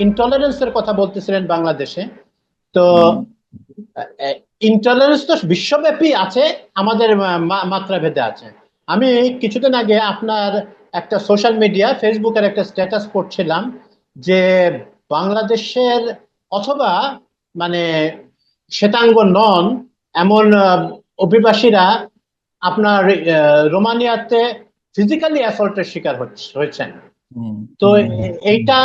ইনটলারেন্সের কথা বলতেছিলেন বাংলাদেশে। তো ইনটলারেন্স তো বিশ্বব্যাপী আছে, আমাদের মাত্রা ভেদে আছে। আমি কিছুদিন আগে আপনার একটা সোশ্যাল মিডিয়া ফেসবুকের একটা স্ট্যাটাস পড়ছিলাম যে বাংলাদেশের অথবা মানে শ্বেতাঙ্গ নন এমন অভিবাসীরা আপনার রোমানিয়াতে ফিজিক্যালি অ্যাসল্টের শিকার হয়েছেন। তো এইটা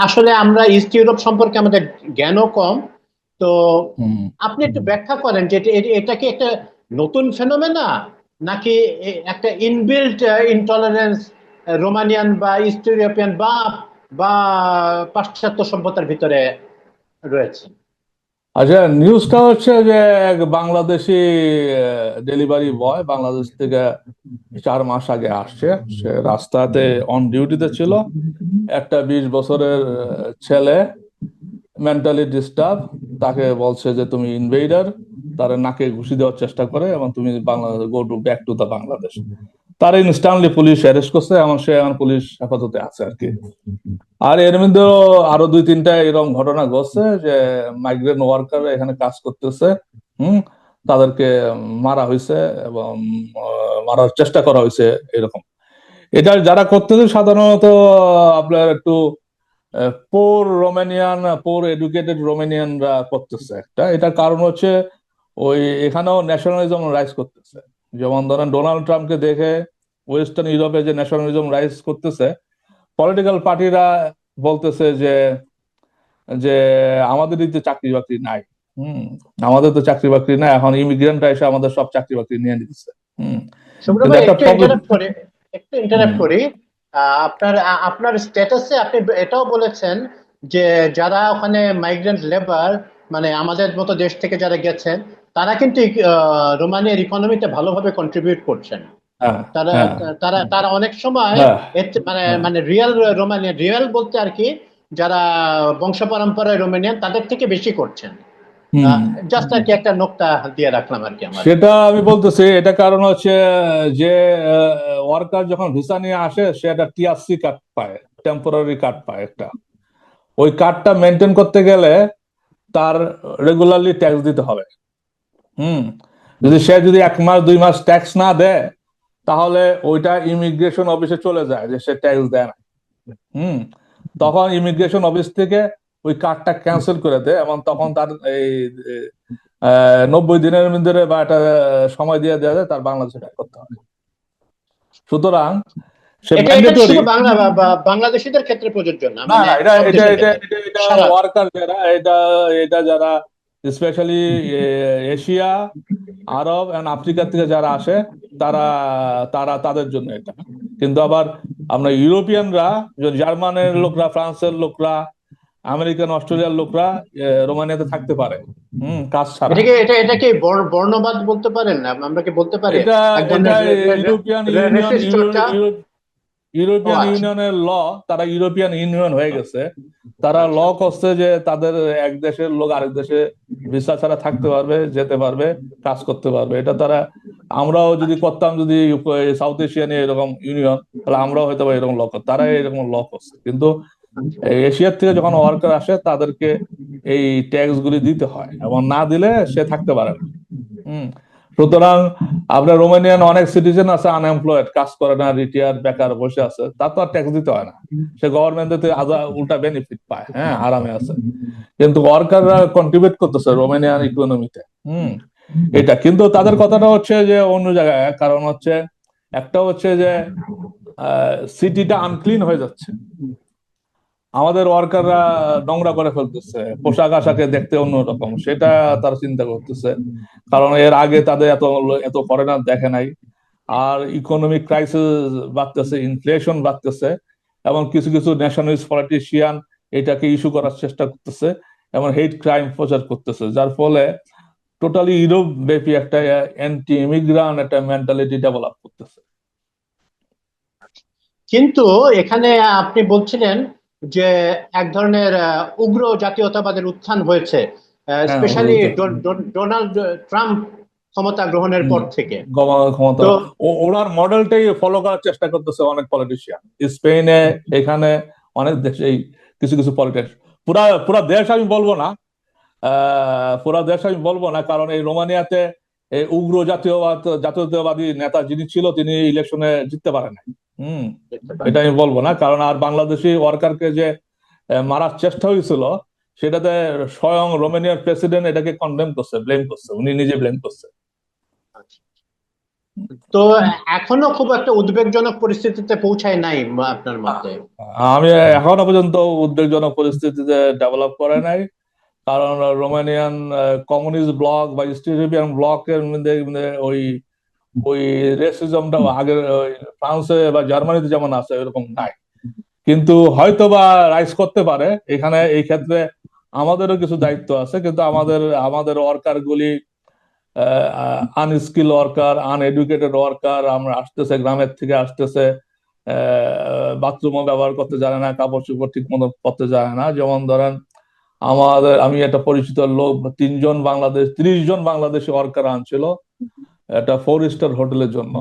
আসলে আমরা ইস্ট ইউরোপ সম্পর্কে আমাদের জ্ঞানও কম। তো আপনি একটু ব্যাখ্যা করেন যে এটা কি একটা নতুন ফেনোমেনা, নাকি একটা ইনবিল্ট ইনটলারেন্স রোমানিয়ান বা ইস্ট ইউরোপিয়ান বা বা পাশ্চাত্য সভ্যতার ভিতরে রয়েছে? আচ্ছা, নিউজটা হচ্ছে যে এক বাংলাদেশি ডেলিভারি বয় বাংলাদেশ থেকে 4 মাস আগে আসছে। সে রাস্তাতে অন ডিউটিতে ছিল। একটা 20 বছরের ছেলে, মেন্টালি ডিস্টার্ব, তাকে বলছে যে তুমি ইনভেডার। তার নাকে ঘুষি দেওয়ার চেষ্টা করে এবং তুমি Bangladesh go to back to the Bangladesh. তার ইনস্ট্যান্টলি পুলিশ অ্যারেস্ট করছে এবং সে এখন পুলিশ হেফাজতে আছে আর কি। আর এর মধ্যে আরো 2-3টা এরকম ঘটনা ঘটছে যে মাইগ্রেন্ট ওয়ার্কার এখানে কাজ করতেছে, তাদেরকে মারা হয়েছে এবং মারার চেষ্টা করা হয়েছে এরকম। এটা যারা করতেছে সাধারণত আপনার একটু পোর রোমানিয়ান, পোর এডুকেটেড রোমানিয়ানরা করতেছে। এটার কারণ হচ্ছে ওই এখানেও ন্যাশনালিজম রাইজ করতেছে। যেমন ধরেন ডোনাল্ড ট্রাম্পকে দেখে ওয়েস্টার্ন ইউরোপে যে ন্যাশনালিজম রাইজ করতেছে, পলিটিক্যাল পার্টিরা বলতেছে যে যে আমাদের তো চাকরি বাকরি নাই, হম আমাদের তো চাকরি বাকরি নাই, এখন ইমিগ্রেন্টরা এসে আমাদের সব চাকরি বাকরি নিয়ে নিচ্ছে। হম শুভ্র কিন্তু ভাই, একটা একটু প্রবলেম। ইন্টারাপ্ট করি, একটু ইন্টারাপ্ট করি। আপনার আপনার স্ট্যাটাসে আপনি এটাও বলেছেন যে যারা ওখানে মাইগ্রেন্ট লেবার, মানে আমাদের মতো দেশ থেকে যারা গেছেন, তারা কিন্তু রোমানিয়ার ইকোনমিতে ভালোভাবে কন্ট্রিবিউট করছেন। হ্যাঁ, তারা হ্যাঁ, তারা তারা অনেক সময় হ্যাঁ, মানে হ্যাঁ। মানে রিয়েল রোমানিয়ান, রিয়েল বলতে আর কি, যারা বংশ পরম্পরায় রোমানিয়ান তাদের থেকে বেশি করছেন। হুম জাস্ট আর কি একটা নোকতা দিয়ে রাখলাম আর কি আমার। সেটা আমি বলতেছি, এটা কারণ হচ্ছে যে ওয়ার্কার যখন ভিসা নিয়ে আসে সে একটা টিআরসি কার্ড পায়, টেম্পোরারি কার্ড পায় একটা। ওই কার্ডটা মেনটেন করতে গেলে তার রেগুলারলি ট্যাক্স দিতে হবে। হুম যদি সে 1 মাস 2 মাস ট্যাক্স না দেয়, তাহলে ওইটা ইমিগ্রেশন অফিসে চলে যায় যে সে ট্যাক্স দেয় না। হুম তখন ইমিগ্রেশন অফিস থেকে ওই কার্ডটা ক্যান্সেল করে দেয় এবং তখন তার এই 90 দিনের মধ্যে বা একটা সময় দিয়ে দেওয়া যায় তার বাংলাদেশে ব্যাক করতে হবে। সুতরাং সে এটা এটা ম্যান্ডেটরি। শুধু বাংলা বা বাংলাদেশিদের ক্ষেত্রে প্রযোজ্য না, না, মানে না, এটা সব এটা দেশের এটা ক্ষেত্রে, এটা এটা সারা। ওয়ার্কার যারা, এটা এটা যারা specially Asia, Arab and Africa থেকে যারা আসে, তারা তারা তাদের জন্য এটা। কিন্তু আবার আমরা ইউরোপিয়ানরা, জার্মানের লোকরা, ফ্রান্সের লোকরা, আমেরিকান অস্ট্রেলিয়ার লোকরা রোমানিয়াতে থাকতে পারে কাজ ছাড়া। এটা কি বর্ণবাদ বলতে পারেন না, আমরা কি বলতে পারি এটা এক এটা ধরনের ইউরোপিয়ান ইউনিয়ন, রেসিস্ট চর্চা? ও ইউরোপিয়ান আচ্ছা। ইউনিয়নের ল, তারা ইউরোপিয়ান ইউনিয়ন হয়ে গেছে। তারা ল আচ্ছা আচ্ছা। করছে যে তাদের এক দেশের লোক আরেক দেশে ভিসা ছাড়া থাকতে পারবে, যেতে পারবে, কাজ করতে পারবে। এটা তারা, আমরাও যদি আচ্ছা। করতাম, যদি সাউথ এশিয়ান এরকম ইউনিয়ন, তাহলে আমরাও হয়তো এরকম ল করতাম। তারা এরকম ল করছে, কিন্তু এই এশিয়ার থেকে যখন ওয়ার্কার আসে তাদেরকে এই ট্যাক্স গুলি দিতে হয় এবং না দিলে সে থাকতে পারে না। হম সুতরাং আপনার রোমানিয়ান অনেক সিটিজেন আছে আনএমপ্লয়েড, কাজ করে না, রিটায়ার, বেকার বসে আছে, তার তো আর ট্যাক্স দিতে হয় না। সে গভর্নমেন্ট থেকে উল্টা বেনিফিট পায়, হ্যাঁ, আরামে আছে। কিন্তু ওয়ার্কাররা কন্ট্রিবিউট করতেছে রোমানিয়ান ইকোনমিতে। এটা কিন্তু তাদের কথাটা হচ্ছে যে অন্য জায়গায়, কারণ হচ্ছে একটা হচ্ছে যে সিটিটা আনক্লিন হয়ে যাচ্ছে, আমাদের ওয়ার্কাররা নোংরা করে ফেলতেছে, পোশাক আশাকে দেখতে অন্যরকম, সেটা তারা চিন্তা করতেছে। কারণ এর আগে তাদের এত এত ফরেনার দেখে নাই। আর ইকোনমিক ক্রাইসিস বাড়তেছে, ইনফ্লেশন বাড়তেছে, এবং কিছু কিছু ন্যাশনালিস্ট পলিটিশিয়ান এটাকে ইস্যু করার চেষ্টা করতেছে এবং হেট ক্রাইম প্রচার করতেছে, যার ফলে টোটালি ইউরোপ ব্যাপী একটা অ্যান্টি ইমিগ্রান্ট একটা মেন্টালিটি ডেভেলপ করতেছে। কিন্তু এখানে আপনি বলছিলেন যে এক ধরনের উগ্র জাতীয়তাবাদের উত্থান হয়েছে, হ্যাঁ, স্পেশালি ডোনাল্ড ট্রাম্প ক্ষমতা গ্রহণের হম পর থেকে। ক্ষমতা, তো ওনার মডেলটাই ফলো করার চেষ্টা করতেছে অনেক পলিটিশিয়ান স্পেনে, এখানে, অনেক দেশেই কিছু কিছু পলিটিক্স। পুরা পুরা দেশ আমি বলবো না, পুরা দেশ আমি বলবো না, কারণ এই রোমানিয়াতে এই উগ্র জাতীয়তাবাদী নেতা যিনি ছিল তিনি ইলেকশনে জিততে পারেন নাই। হম। দেখতে পারেন। এটা আমি বলবো না, কারণ আর বাংলাদেশি ওয়ার্কারকে যে মারার চেষ্টা হয়েছিল সেটাতে স্বয়ং রোমানিয়ার প্রেসিডেন্ট এটাকে কন্ডেম করছে, ব্লেম করছে, উনি নিজে ব্লেম করছে। তো এখনো খুব একটা উদ্বেগজনক পরিস্থিতিতে পৌঁছায় নাই আপনার মতে? আমি এখনো পর্যন্ত উদ্বেগজনক পরিস্থিতিতে ডেভেলপ করে নাই, কারণ রোমানিয়ান কমিউনিস্ট ব্লক বা ইস্ট ইউরোপিয়ান ব্লকের মধ্যে ওই ওই রেসিজমটা আগের ওই ফ্রান্সে বা জার্মানিতে যেমন আছে এরকম নাই। কিন্তু হয়তো বা রাইজ করতে পারে এখানে, এই ক্ষেত্রে আমাদেরও কিছু দায়িত্ব আছে, কিন্তু আমাদের আমাদের ওয়ার্কার গুলি আনস্কিল ওয়ার্কার, আনএডুকেটেড ওয়ার্কার, আমরা আসতেছে গ্রামের থেকে আসতেছে, বাথরুমও ব্যবহার করতে জানে না, কাপড় চোপড় ঠিক মতো পরতে জানে না। যেমন ধরেন আমি একটা পরিচিত লোক 30 জন বাংলাদেশি ওয়ার্কার আনছিল একটা 4 স্টার হোটেলের জন্য,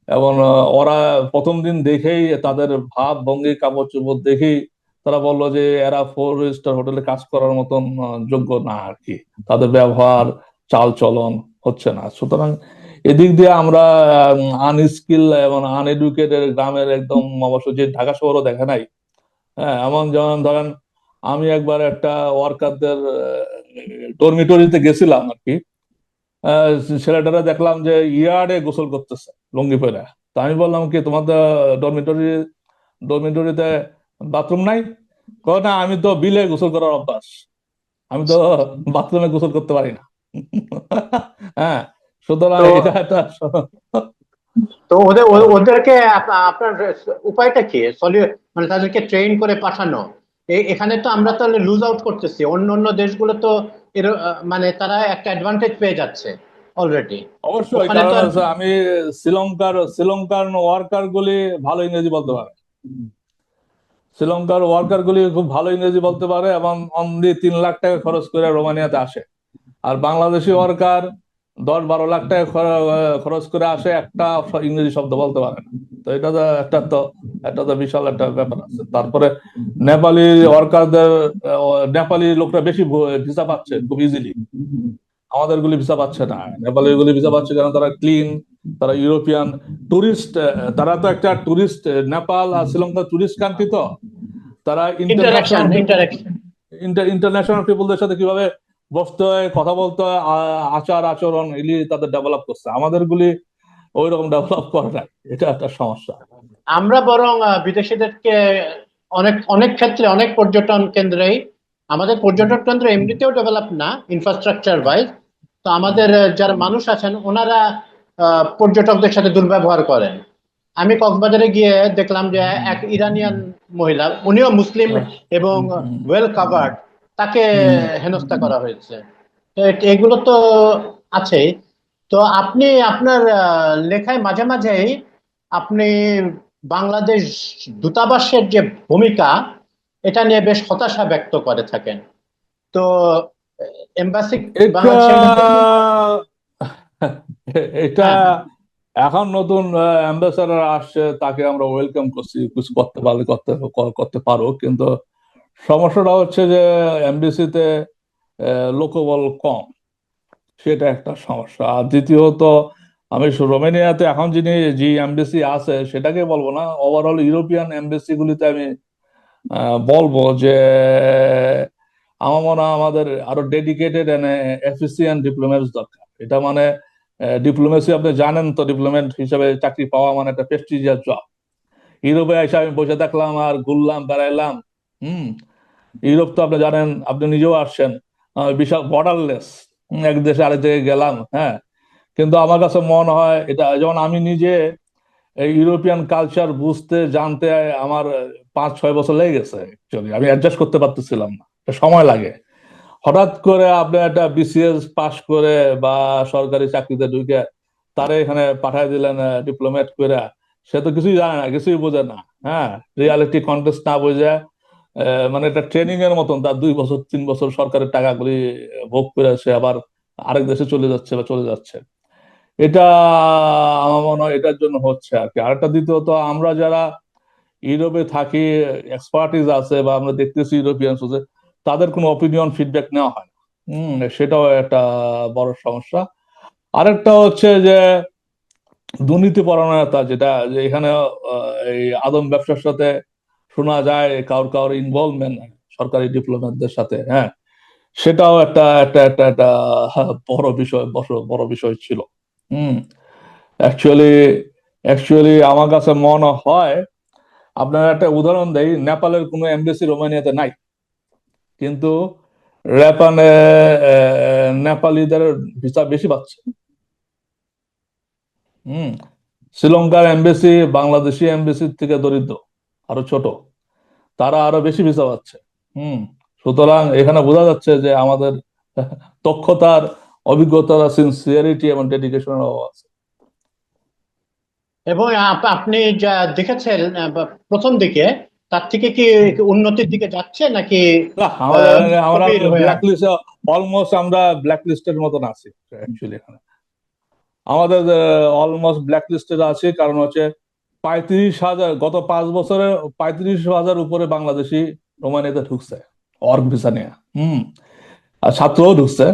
এবং ওরা প্রথম দিন দেখেই তাদের ভাব ভঙ্গি কাপড় চোপড় দেখেই তারা বললো যে এরা 4 স্টার হোটেলে কাজ করার মতন যোগ্য না আর কি, তাদের ব্যবহার চাল চলন হচ্ছে না। সুতরাং এদিক দিয়ে আমরা আনস্কিল এবং আনএডুকেটেড গ্রামের একদম অবশ্য যে ঢাকা শহরও দেখে নাই। হ্যাঁ, এমন যেমন ধরেন আমি একবার একটা ওয়ার্কারদের ডরমিটরিতে গেছিলাম আর কি। আহ, ছেলেটারা দেখলাম যে ইয়ার্ডে গোসল করতেছে লুঙ্গি পরে। তো আমি বললাম কি তোমাদের ডরমিটরি ডরমিটরিতে বাথরুম নাই? কয় না, আমি তো বিলে গোসল করার অভ্যাস, আমি তো বাথরুমে গোসল করতে পারি না। হ্যাঁ, সুতরাং তো এটা একটা তো ওদেরকে আপনার উপায়টা কি? মানে তাদেরকে ট্রেন করে পাঠানো? এখানে তো আমরা তাহলে লুজ আউট করতেছি, অন্য অন্য দেশগুলো তো মানে তারা একটা অ্যাডভান্টেজ পেয়ে যাচ্ছে অলরেডি। অবশ্যই, ওখানে তো কারণ আর হচ্ছে আমি শ্রীলঙ্কার ওয়ার্কার গুলি ভালো ইংরেজি বলতে পারে, শ্রীলঙ্কার ওয়ার্কার গুলি খুব ভালো ইংরেজি বলতে পারে, এবং অনলি 3 লাখ টাকা খরচ করে রোমানিয়াতে আসে। আর বাংলাদেশি ওয়ার্কার 10-12 লাখ টাকা খরচ করে আসে, একটা ইংরেজি শব্দ বলতে পারে না। তো এটা তো বিশাল একটা ব্যাপার আছে। তারপরে নেপালি ওয়ার্কারদের, নেপালি লোকরা বেশি ভিসা পাচ্ছে খুব ইজিলি, আমাদের গুলি ভিসা পাচ্ছে না। নেপালি গুলি ভিসা পাচ্ছে কারণ তারা ক্লিন, তারা ইউরোপিয়ান টুরিস্ট, তারা তো একটা টুরিস্ট, নেপাল আর শ্রীলঙ্কা টুরিস্ট কান্ট্রি। তো তারা ইন্টারাকশন ইন্টারন্যাশনাল ইন্টারাকশন ইন্টারন্যাশনাল পিপলদের সাথে কিভাবে বসতে হয়, কথা বলতে হয়, আচার আচরণ এগুলি তাদের ডেভেলপ করছে, আমাদের গুলি ওই রকম ডেভেলপ করে নাই। এটা একটা সমস্যা। আমরা বরং বিদেশিদেরকে অনেক অনেক ক্ষেত্রে অনেক পর্যটন কেন্দ্রেই, আমাদের পর্যটন কেন্দ্র এমনিতেও ডেভেলপ না ইনফ্রাস্ট্রাকচার ওয়াইজ। তো আমাদের যারা মানুষ আছেন ওনারা পর্যটকদের সাথে দুর্ব্যবহার করেন। আমি কক্সবাজারে গিয়ে দেখলাম যে এক ইরানিয়ান মহিলা, উনিও মুসলিম এবং ওয়েল কাভার্ড, তাকে হেনস্থা করা হয়েছে। তো এগুলো তো আছেই। তো আপনি আপনার লেখায় মাঝে মাঝেই আপনি বাংলাদেশ দূতাবাসের যে ভূমিকা, এটা নিয়ে বেশ হতাশা ব্যক্ত করে থাকেন। তো এম্বাসি, এটা বাংলাদেশ এম্বাসি। এটা হ্যাঁ, হ্যাঁ। এখন নতুন অ্যাম্বাসাডার আসছে, তাকে আমরা ওয়েলকাম করছি, কিছু করতে পারলে করতে পারো, কিন্তু সমস্যাটা হচ্ছে যে এমবিসিতে লোকবল কম, সেটা একটা সমস্যা। আর দ্বিতীয়ত আমি রোমেনিয়াতে এখন যে এমবেসি আছে সেটাকে বলবো না, ওভারঅল ইউরোপিয়ান এমবেসি গুলিতে আমি বলবো যে আমার মনে হয় আমাদের আরো ডেডিকেটেড এন্ড এফিসিয়েন্ট ডিপ্লোম্যাটস দরকার। এটা মানে ডিপ্লোমেসি আপনি জানেন তো, ডিপ্লোমেট হিসেবে চাকরি পাওয়া মানে একটা প্রেস্টিজিয়াস জব। ইউরোপে এসে আমি বসে থাকলাম আর ঘুরলাম বেড়াইলাম। হুম। ইউরোপ তো আপনি জানেন, আপনি নিজেও আসছেন, বিশাল বর্ডারলেস, এক দেশে আরেক জায়গায় গেলাম। হ্যাঁ, কিন্তু আমার কাছে মনে হয় এটা, যেমন আমি নিজে এই ইউরোপিয়ান কালচার বুঝতে জানতে আমার 5-6 বছর লেগে গেছে। অ্যাকচুয়ালি আমি অ্যাডজাস্ট করতে পারতেছিলাম না, এটা সময় লাগে। হঠাৎ করে আপনি একটা বিসিএস পাশ করে বা সরকারি চাকরিতে ঢুকে তারে এখানে পাঠায় দিলেন ডিপ্লোমেট করে, সে তো কিছুই জানে না, কিছুই বোঝে না। হ্যাঁ, রিয়ালিটি কন্টেস্ট না বোঝে, মানে এটা ট্রেনিং এর মতন, তার 2 বছর 3 বছর সরকারের টাকাগুলি ভোগ করে সে আবার আরেক দেশে চলে যাচ্ছে বা চলে যাচ্ছে। এটা আমার মনে হয় এটার জন্য হচ্ছে আর কি। আরেকটা দ্বিতীয়ত, আমরা যারা ইউরোপে থাকি, এক্সপার্টিস আছে, বা আমরা দেখতেছি ইউরোপিয়ান আছে, তাদের কোনো অপিনিয়ন ফিডব্যাক নেওয়া হয় না। সেটাও একটা বড় সমস্যা। আরেকটা হচ্ছে যে দুর্নীতিপরায়ণতা, যেটা যে এখানে এই আদম ব্যবসার সাথে শোনা যায় কারোর কারোর ইনভলভমেন্ট সরকারি ডিপ্লোম্যাটদের সাথে, হ্যাঁ, সেটাও একটা একটা একটা একটা বড় বিষয়, বড় বিষয় ছিল। হুম অ্যাকচুয়ালি অ্যাকচুয়ালি আমার কাছে মনে হয়, আপনার একটা উদাহরণ দেই, নেপালের কোনো এমবাসি রোমানিয়াতে নাই, কিন্তু নেপালে নেপালিদের ভিসা বেশি পাচ্ছে। হুম শ্রীলঙ্কার এমবাসি বাংলাদেশি এমবাসির থেকে দরিদ্র, আরো ছোট, তারা আরো বেশি ভিসা পাচ্ছে। হুম সুতরাং এখানে বোঝা যাচ্ছে যে আমাদের দক্ষতার, অভিজ্ঞতার, সিনসিয়ারিটি এবং ডেডিকেশনের অভাব আছে। এবং আপনি যা দেখেছেন প্রথম দিকে, তার থেকে কি উন্নতির দিকে যাচ্ছে নাকি না, আমাদের আমরা স্থবির হয়ে ব্ল্যাক আছে? লিস্ট, অলমোস্ট আমরা ব্ল্যাক লিস্টের মতন আছি অ্যাকচুয়ালি এখানে। আমাদের অলমোস্ট ব্ল্যাক লিস্টেড আছে, কারণ হচ্ছে 35,000, গত 5 বছরে 35,000 উপরে বাংলাদেশি রোমানিয়াতে ঢুকছে ওয়ার্ক ভিসা নিয়ে। আর ছাত্রও ঢুকছে।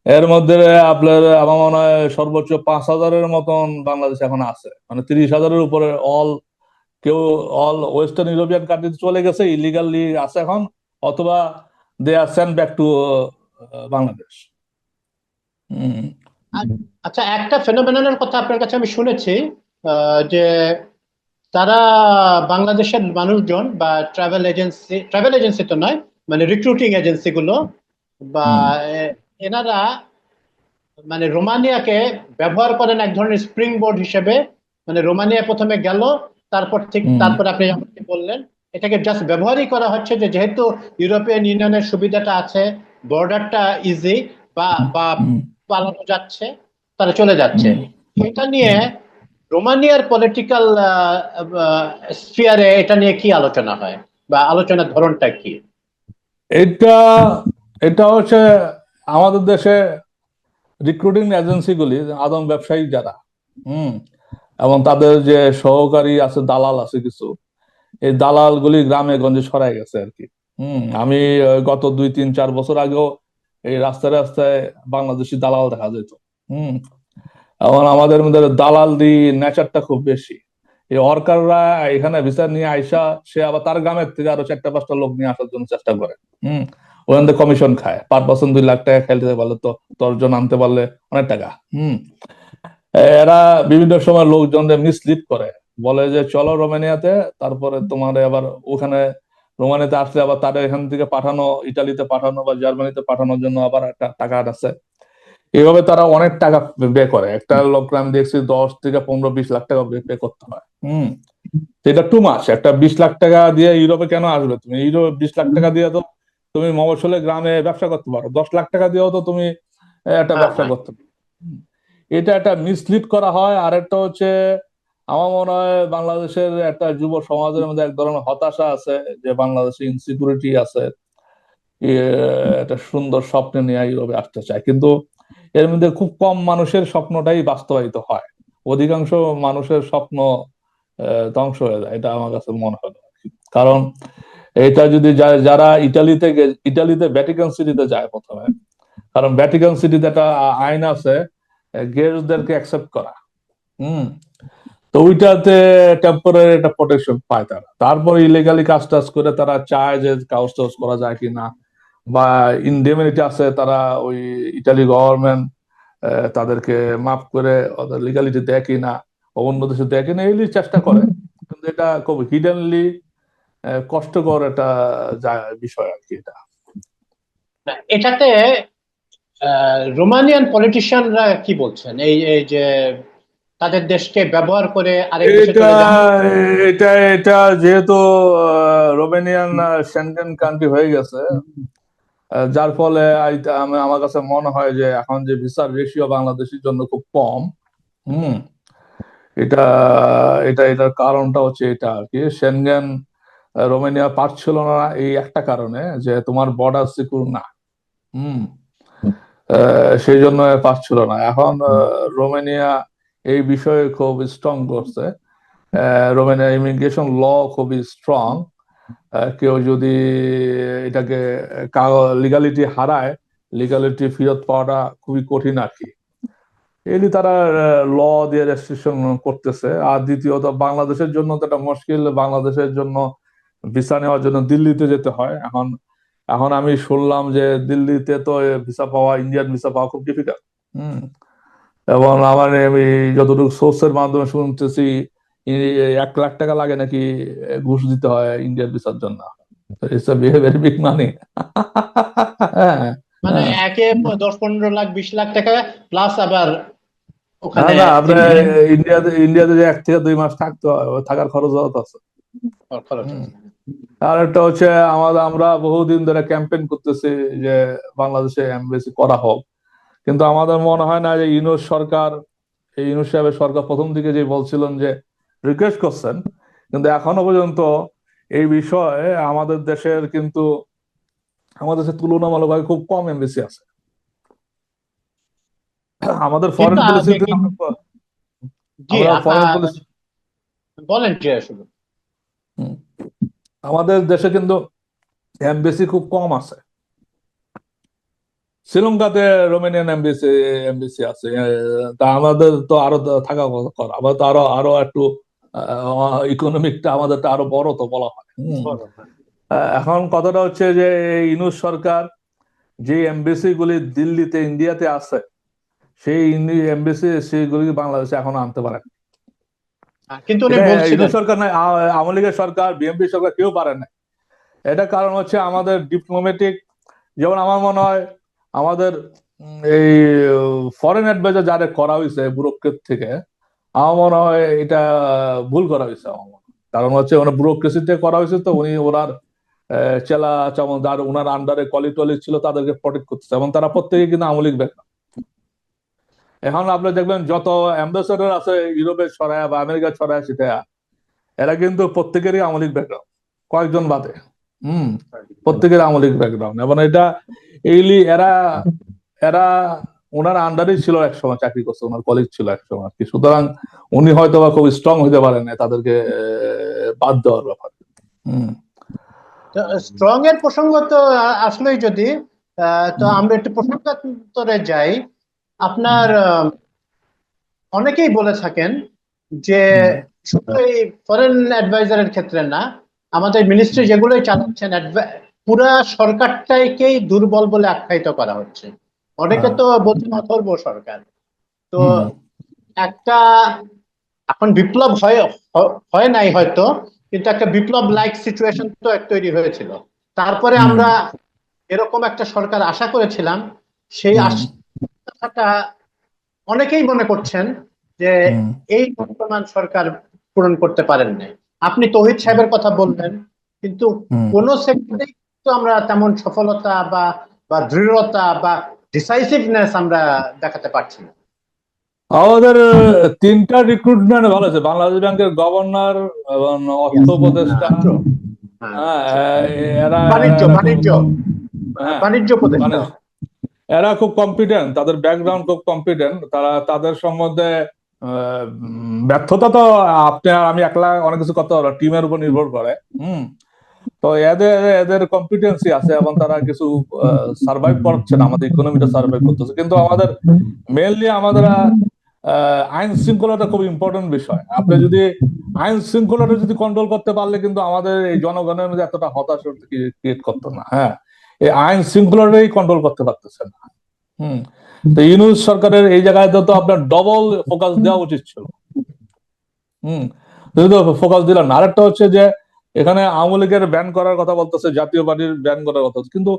এর মধ্যে আপনার আমার মনে হয় সর্বোচ্চ 5,000-এর মতন বাংলাদেশ এখন আছে, মানে 30,000-এর উপরে কেউ অল ওয়েস্টার্ন ইউরোপিয়ান কান্ট্রিতে চলে গেছে, ইলিগালি আছে এখন, অথবা দে আর সেন্ড ব্যাক টু বাংলাদেশ। হম আ- আচ্ছা, একটা ফেনোমেননের কথা আপনার কাছে আমি শুনেছি, যে তারা বাংলাদেশের মানুষজন বা ট্রাভেল এজেন্সি তো নয়, মানে রিক্রুটিং এজেন্সি গুলো বা হম এনারা মানে রোমানিয়াকে ব্যবহার করেন এক ধরনের স্প্রিং বোর্ড হিসেবে। মানে রোমানিয়া প্রথমে গেল, হম তারপর আপনি যেমনটি বললেন, এটাকে জাস্ট ব্যবহারই করা হচ্ছে যে যেহেতু ইউরোপিয়ান ইউনিয়নের সুবিধাটা আছে, বর্ডারটা ইজি, বা বা হম পালানো যাচ্ছে, তারা চলে যাচ্ছে। হম এটা নিয়ে হম রোমানিয়ার পলিটিক্যাল স্ফিয়ারে এটা নিয়ে কি আলোচনা হয়, বা আলোচনার ধরনটা কি? এটা এটা হচ্ছে আমাদের দেশে রিক্রুটিং এজেন্সিগুলি আদম ব্যবসায়ী যারা, হুম এবং তাদের যে সহকারী আছে, দালাল আছে কিছু, এই দালালগুলি গ্রামে গঞ্জে ছড়াই গেছে আর কি। আমি গত 2, 3, 4 বছর আগেও এই রাস্তায় রাস্তায় বাংলাদেশি দালাল দেখা যেত। হুম এবং আমাদের মধ্যে দালাল দি নেচারটা খুব বেশি। এই অর্কাররা এখানে ভিসা নিয়ে আইসা, সে আবার তার গ্রামের থেকে আরো 4টা 5টা লোক নিয়ে আসার জন্য চেষ্টা করে। হুম ওখান থেকে কমিশন খায়, পার পার্সন 2 লাখ টাকা খেলতে পারলে তো 10 জন আনতে পারলে অনেক টাকা। এরা বিভিন্ন সময় লোকজনদের মিসলিড করে, বলে যে চলো রোমানিয়াতে, তারপরে তোমার আবার ওখানে রোমানিয়াতে আসলে আবার তাদের এখান থেকে পাঠানো, ইটালিতে পাঠানো বা জার্মানিতে পাঠানোর জন্য আবার একটা টাকা আছে। এইভাবে তারা অনেক টাকা বে করে। একটা লোক আমি দেখছি 10 থেকে 15 20 লাখ টাকা পে করতে হয়। তো এটা টু মাছ। একটা 20 লাখ টাকা দিয়ে ইউরোপে কেন আসবে তুমি? ইউরোপে 20 লাখ টাকা দিয়ে তো তুমি মফস্বলে গ্রামে ব্যবসা করতে পারো, 10 লাখ টাকা দিয়েও তো তুমি একটা হ্যাঁ, ব্যবসা হ্যাঁ। করতে পারো। এটা একটা মিসলিড করা হয়। আর একটা হচ্ছে, আমার মনে হয় বাংলাদেশের একটা যুব সমাজের মধ্যে এক ধরনের হতাশা আছে, যে বাংলাদেশে ইনসিকিউরিটি আছে, একটা সুন্দর স্বপ্ন নিয়ে ইউরোপে আসতে চায়, কিন্তু এর মধ্যে খুব কম মানুষের স্বপ্নটাই বাস্তবায়িত হয়। অধিকাংশ মানুষের স্বপ্ন ধ্বংস হয়ে যায়, এটা আমার কাছে মনে হয়। কারণ এটা যদি যারা ইটালিতে ভ্যাটিকান সিটিতে যায় প্রথমে, কারণ ভ্যাটিকান সিটিতে একটা আইন আছে গেরুদেরকে অ্যাকসেপ্ট করা। হুম তো ওইটাতে টেম্পোরারি একটা প্রোটেকশন পায় তারা। তারপর ইলিগালি কাজ টাজ করে তারা চায় যে কাজ টাজ করা যায় কিনা, বা ইনডেমনিটি আছে, তারা ওই ইটালি গভর্নমেন্ট তাদেরকে মাফ করে ওদের লিগালিটি দেয় কিনা, অন্য দেশে দেয় কিনা, এই চেষ্টা করে। কিন্তু এটা খুব হিডেনলি কষ্টকর একটা বিষয় আর কি এটা। না, এটাতে রোমানিয়ান পলিটিশিয়ানরা কি বলছেন, এই এই যে তাদের দেশকে ব্যবহার করে আরেক দেশে এটা চলে যাচ্ছে? এটা এটা যেহেতু রোমানিয়ান সেনগেন কান্ট্রি হয়ে গেছে, যার ফলে আমার কাছে মনে হয় যে এখন যে ভিসার রেশিও বাংলাদেশের জন্য খুব কম। হুম এটা এটার কারণটা হচ্ছে এটা আর কি, সেনগেন রোমানিয়া পারছিল না এই একটা কারণে, যে তোমার বর্ডার সিকিউর না। হুম সেই জন্য পারছিল না। এখন রোমানিয়া এই বিষয়ে খুব স্ট্রং করছে, রোমানিয়ার ইমিগ্রেশন ল খুবই স্ট্রং। কেউ যদি এটাকে লিগালিটি হারায়, লিগালিটি ফেরত পাওয়াটা খুবই কঠিন আর কি। এলি তারা ল দিয়ে রেস্ট্রিকশন করতেছে। আর দ্বিতীয়ত বাংলাদেশের জন্য তো একটা মুশকিল, বাংলাদেশের জন্য ভিসা নেওয়ার জন্য দিল্লিতে যেতে হয়। এখন এখন আমি শুনলাম যে দিল্লিতে তো ভিসা পাওয়া, ইন্ডিয়ান ভিসা পাওয়া খুব ডিফিকাল্ট। হম এবং আমার আমি যতটুকু সোর্সের মাধ্যমে শুনতেছি, 1 লাখ টাকা লাগে নাকি ঘুষ দিতে হয় ইন্ডিয়ান ভিসার জন্য। ইটস আ ভেরি বিগ মানি। হ্যাঁ, মানে হ্যাঁ। একে 10-15 লাখ 20 লাখ টাকা প্লাস আবার না, ওখানে না, আপনার ইন্ডিয়া ইন্ডিয়াতে ইন্ডিয়াতে যে 1 থেকে 2 মাস থাকতে হয়, থাকার খরচ আছে। খরচ হুম। আছে। আর একটা হচ্ছে আমরা বহুদিন ধরে ক্যাম্পেইন করতেছি যে বাংলাদেশে এমবেসি করা হোক, কিন্তু আমাদের মনে হয় না যে ইউনূস সরকার, এই ইউনূস সাহেবের সরকার প্রথম দিকে যে বলছিলেন যে রিকোয়েস্ট করছেন, কিন্তু এখনো পর্যন্ত এই বিষয়ে আমাদের দেশে তুলনামূলকভাবে খুব কম এমবেসি আছে। আমাদের কিন্তু ফরেন পলিসিতে জি আমরা ফরেন পলিসি বলেন কি আসলে। আমাদের দেশে কিন্তু এমবেসি খুব কম আছে। শ্রীলঙ্কাতে রোমানিয়ান এমবেসি আছে। তা আমাদের তো আরো থাকা কথা, আমাদের তো আরো আরো একটু ইকোনমিকটা আমাদের আরো বড় তো বলা হয়। এখন কথাটা হচ্ছে যে এই ইউনূস সরকার যে এমবেসি গুলি দিল্লিতে, ইন্ডিয়াতে আছে, সেই এমবেসি সেগুলি বাংলাদেশে এখনো আনতে পারে না। কিন্তু উনি এটা বলছিলেন ইউনূস সরকার নয়, আওয়ামী লীগের সরকার, বিএনপি সরকার কেউ পারে না। এটা কারণ হচ্ছে আমাদের ডিপ্লোম্যাটিক, যেমন আমার মনে হয় আমাদের এই ফরেন অ্যাডভাইজার যারা করা হয়েছে ব্যুরোক্রেট থেকে, আমার মনে হয় এটা ভুল করা হয়েছে। আমার মনে হয় কারণ হচ্ছে ওনার ব্যুরোক্রেসিতে করা হয়েছে, তো উনি ওনার চেলা চামচ ওনার আন্ডারে কলিগ টলিগ ছিল, তাদেরকে প্রটেক্ট করতেছে এবং তারা প্রত্যেকে কিন্তু আওয়ামী লীগ ব্যাকগ্রাউন্ড। এখন আপনি দেখবেন যত অ্যাম্বাসেডর আছে ইউরোপের ছড়ায় বা আমেরিকার ছড়ায়, সেটা এরা কিন্তু প্রত্যেকেরই আওয়ামী লীগ ব্যাকগ্রাউন্ড, কয়েকজন বাদে। হম প্রত্যেকের আওয়ামী লীগ ব্যাকগ্রাউন্ড, এবং এটা এরা এরা ওনার আন্ডারেই ছিল, একসময় চাকরি করছে, ওনার কলিগ ছিল একসময় আর কি। সুতরাং উনি হয়তো বা খুব স্ট্রং হইতে পারেন না তাদেরকে বাদ দেওয়ার ব্যাপারে। হম স্ট্রং এর প্রসঙ্গ তো আসলেই যদি তো আমরা একটু প্রসঙ্গান্তরে যাই। আপনার অনেকেই বলে থাকেন যে শুধু এই ফরেন অ্যাডভাইজারের ক্ষেত্রে না, আমাদের মিনিস্ট্রি যেগুলোই চালাচ্ছেন পুরা সরকারটাকেই দুর্বল বলে আখ্যায়িত করা হচ্ছে। অনেকে তো বলছেন অথর্ব সরকার। তো একটা এখন বিপ্লব হয় নাই হয়তো, কিন্তু একটা বিপ্লব লাইক সিচুয়েশন তো তৈরি হয়েছিল। তারপরে আমরা এরকম একটা সরকার আশা করেছিলাম। সেই আশাটা অনেকেই মনে করছেন যে এই বর্তমান সরকার পূরণ করতে পারেন নাই। আপনি তৌহিদ সাহেবের কথা বললেন, কিন্তু কোন সেক্টরে তো আমরা তেমন সফলতা বা বা দৃঢ়তা বা ডিসাইসিভনেস আমরা দেখাতে পারছি না। আমাদের 3টা রিক্রুটমেন্ট ভালো আছে, বাংলাদেশ ব্যাংকের গভর্নর এবং অর্থ উপদেষ্টা। হ্যাঁ, এরা এরা বাণিজ্য এরা খুব বাণিজ্য হ্যাঁ বাণিজ্য মানে উপদেষ্টা। এরা খুব কম্পিটেন্ট, তাদের ব্যাকগ্রাউন্ড খুব কম্পিটেন্ট। তাদের সম্বন্ধে ব্যর্থতা তো আপনি আর আমি একলা অনেক কিছু করতে পারবো, টিমের উপর নির্ভর করে। তো এদের এদের কম্পিটেন্সি আছে এবং তারা কিছু সার্ভাইভ করছে না, আমাদের ইকোনমিটা সার্ভাইভ করতেছে। কিন্তু আমাদের মেইনলি আমাদের আইন শৃঙ্খলাটা খুব ইম্পর্টেন্ট বিষয়। আপনি যদি আইন শৃঙ্খলাটা যদি কন্ট্রোল করতে পারলে কিন্তু আমাদের এই জনগণের মধ্যে এতটা হতাশা ক্রিয়েট করতো না। হ্যাঁ, এই আইন শৃঙ্খলাটাই কন্ট্রোল করতে পারতেছে না। তো ইউনূস সরকারের এই জায়গায় তো আপনার ডবল ফোকাস দেওয়া উচিত ছিল। যদি তো ফোকাস দিলাম না। আরেকটা হচ্ছে যে এখানে আওয়ামী লীগের ব্যান করার কথা বলতেছে, জাতীয় পার্টির ব্যান করার কথা বলছে, কিন্তু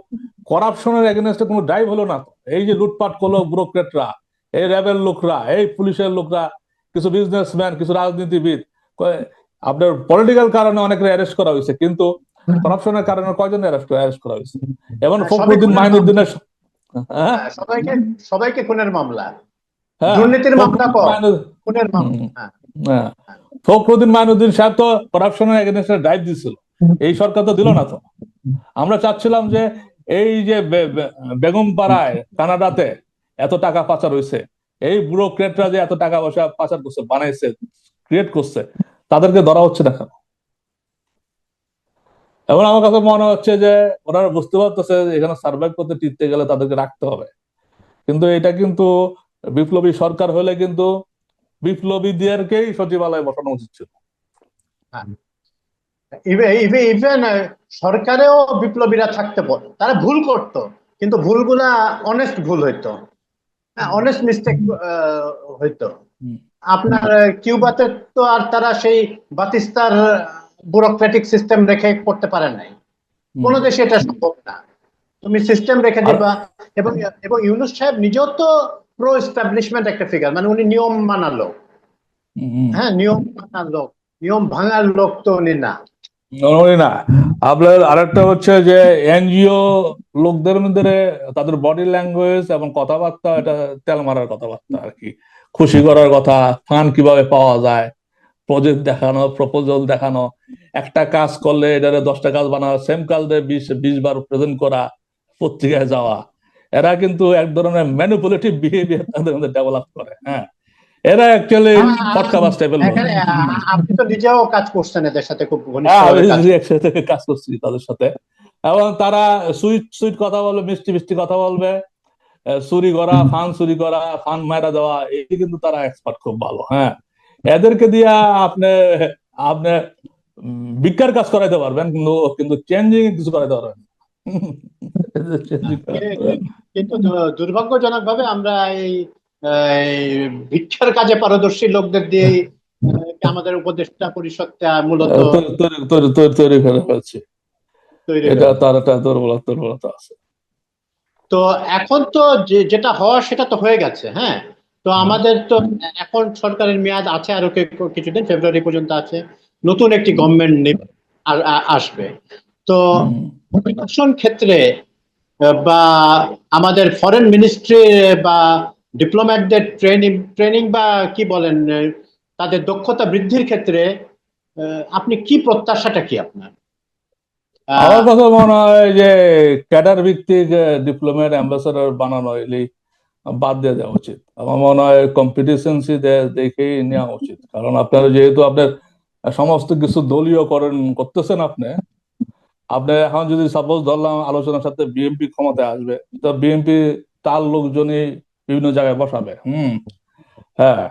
করাপশনের এগেনস্টে কোনো ড্রাইভ হলো না তো। এই যে লুটপাট করলো ব্যুরোক্রেটরা, এই র্যাবের লোকরা, এই পুলিশের লোকরা, কিছু বিজনেসম্যান, কিছু রাজনীতিবিদ, আপনার পলিটিক্যাল কারণে অনেকে অ্যারেস্ট করা হয়েছে, কিন্তু করাপশনের কারণে কয়জন অ্যারেস্ট করা হয়েছে? এবং সবই ফখরুদ্দিন খুনের মামলা। মাইনুদ্দিনের হ্যাঁ সবাইকে সবাইকে খুনের মামলা, হ্যাঁ দুর্নীতির মামলা ফখরুদ্দিন কম, মাইনুদ্দিন খুনের মামলা। হ্যাঁ ফখরুদ্দিন মাইনুদ্দিন সাহেব তো করাপশনের এগেনস্টে ড্রাইভ দিছিল, এই সরকার তো দিল না তো। আমরা চাচ্ছিলাম যে এই যে বেগম পাড়ায় কানাডাতে এত টাকা পাচার হয়েছে, এই ব্যুরোক্রেটরা যে এত টাকা পয়সা পাচার করছে, বানাইছে, ক্রিয়েট করছে, তাদেরকে ধরা হচ্ছে না কেন? এবং আমার কাছে মনে হচ্ছে যে ওনারা বুঝতে পারতেছে যে এখানে সার্ভাইভ করতে, টিকতে গেলে তাদেরকে রাখতে হবে। কিন্তু এটা কিন্তু বিপ্লবী সরকার হলে কিন্তু বিপ্লবীদেরকেই সচিবালয়ে বসানো উচিত ছিল। ইভেন সরকারেও বিপ্লবীরা থাকতে পারে, তারা ভুল করতো, কিন্তু ভুলগুলা অনেস্ট ভুল হইতো, অনেস্ট মিস্টেক হইতো। হুম, আপনার কিউবাতে তো আর তারা সেই বাতিস্তার ব্যুরোক্রেটিক সিস্টেম রেখে করতে পারে নাই, হুম। কোনো দেশে এটা সম্ভব না। তুমি সিস্টেম রেখে আর দিবা। এবং এবং ইউনূস সাহেব নিজেও তো প্রো এস্টাবলিশমেন্ট একটা ফিগার, মানে উনি নিয়ম মানার লোক। হুম, হ্যাঁ, নিয়ম মানার লোক, নিয়ম ভাঙার লোক তো উনি না। নরমালি না। আপনার আরেকটা হচ্ছে যে এনজিও লোকদের মধ্যে তাদের বডি ল্যাঙ্গুয়েজ এবং কথাবার্তা, এটা তেল মারার কথাবার্তা আর কি। খুশি করার কথা, ফান্ড কিভাবে পাওয়া যায়, প্রজেক্ট দেখানো, প্রপোজাল দেখানো, একটা কাজ করলে এটারে 10টা কাজ বানানো, সেম কাজ 20 বার প্রেজেন্ট করা, পত্রিকায় যাওয়া। এরা কিন্তু এক ধরনের ম্যানিপুলেটিভ বিহেভিয়ার তাদের মধ্যে ডেভেলপ করে। হ্যাঁ, এরা অ্যাকচুয়ালি ফটকাবাজ টাইপের লোক। এখানে আপনি তো নিজেও কাজ করছেন এদের সাথে, খুব হ্যাঁ, আমি ঘনিষ্ঠভাবে কাজ একসাথে কাজ করছি তাদের সাথে। এবং তারা সুইট সুইট কথা বলবে, মিষ্টি মিষ্টি কথা বলবে। চুরি করা, ফান চুরি করা, ফান মারা দেওয়া, এই কিন্তু তারা এক্সপার্ট, খুব ভালো। হ্যাঁ, এদেরকে দিয়া আপনি আপনি ভিক্ষার কাজ করাইতে পারবেন, কিন্তু কিন্তু চেঞ্জিং কিছু করাইতে পারবেন না। Changing কিন্তু দুর্ভাগ্যজনক ভাবে আমরা এই এই ভিক্ষার কাজে পারদর্শী লোকদের দিয়ে আমাদের উপদেষ্টা পরিষদটা মূলত তৈরি করে ফেলছে। তৈরি এটা হয়েছে। তার একটা দুর্বলতা আছে। তো এখন তো যেটা হওয়ার সেটা তো হয়ে গেছে। হ্যাঁ, তো হ্যাঁ। আমাদের তো এখন সরকারের মেয়াদ আছে আরো কিছুদিন, ফেব্রুয়ারি পর্যন্ত আছে। নতুন একটি গভর্নমেন্ট আসবে। তো হুম। প্রশাসন ক্ষেত্রে বা আমাদের ফরেন মিনিস্ট্রি বা ডিপ্লোম্যাটদের ট্রেনিং ট্রেনিং বা কি বলেন, তাদের দক্ষতা বৃদ্ধির ক্ষেত্রে আপনি কি প্রত্যাশাটা কি আপনার? আমার আহ, কাছে মনে হয় যে ক্যাডার ভিত্তিক ডিপ্লোমেট অ্যাম্বাসেডর বানানো এলি বাদ দিয়ে দেওয়া উচিত। আমার মনে হয় কম্পিটিশনসি দেখেই নেওয়া উচিত। কারণ আপনারা যেহেতু আপনার সমস্ত কিছু দলীয়করণ করতেছেন, আপনি আপনি এখন যদি সাপোজ ধরলাম আলোচনার সাথে বিএনপি ক্ষমতায় আসবে, তো বিএনপি তার লোকজনই বিভিন্ন জায়গায় বসাবে। হ্যাঁ,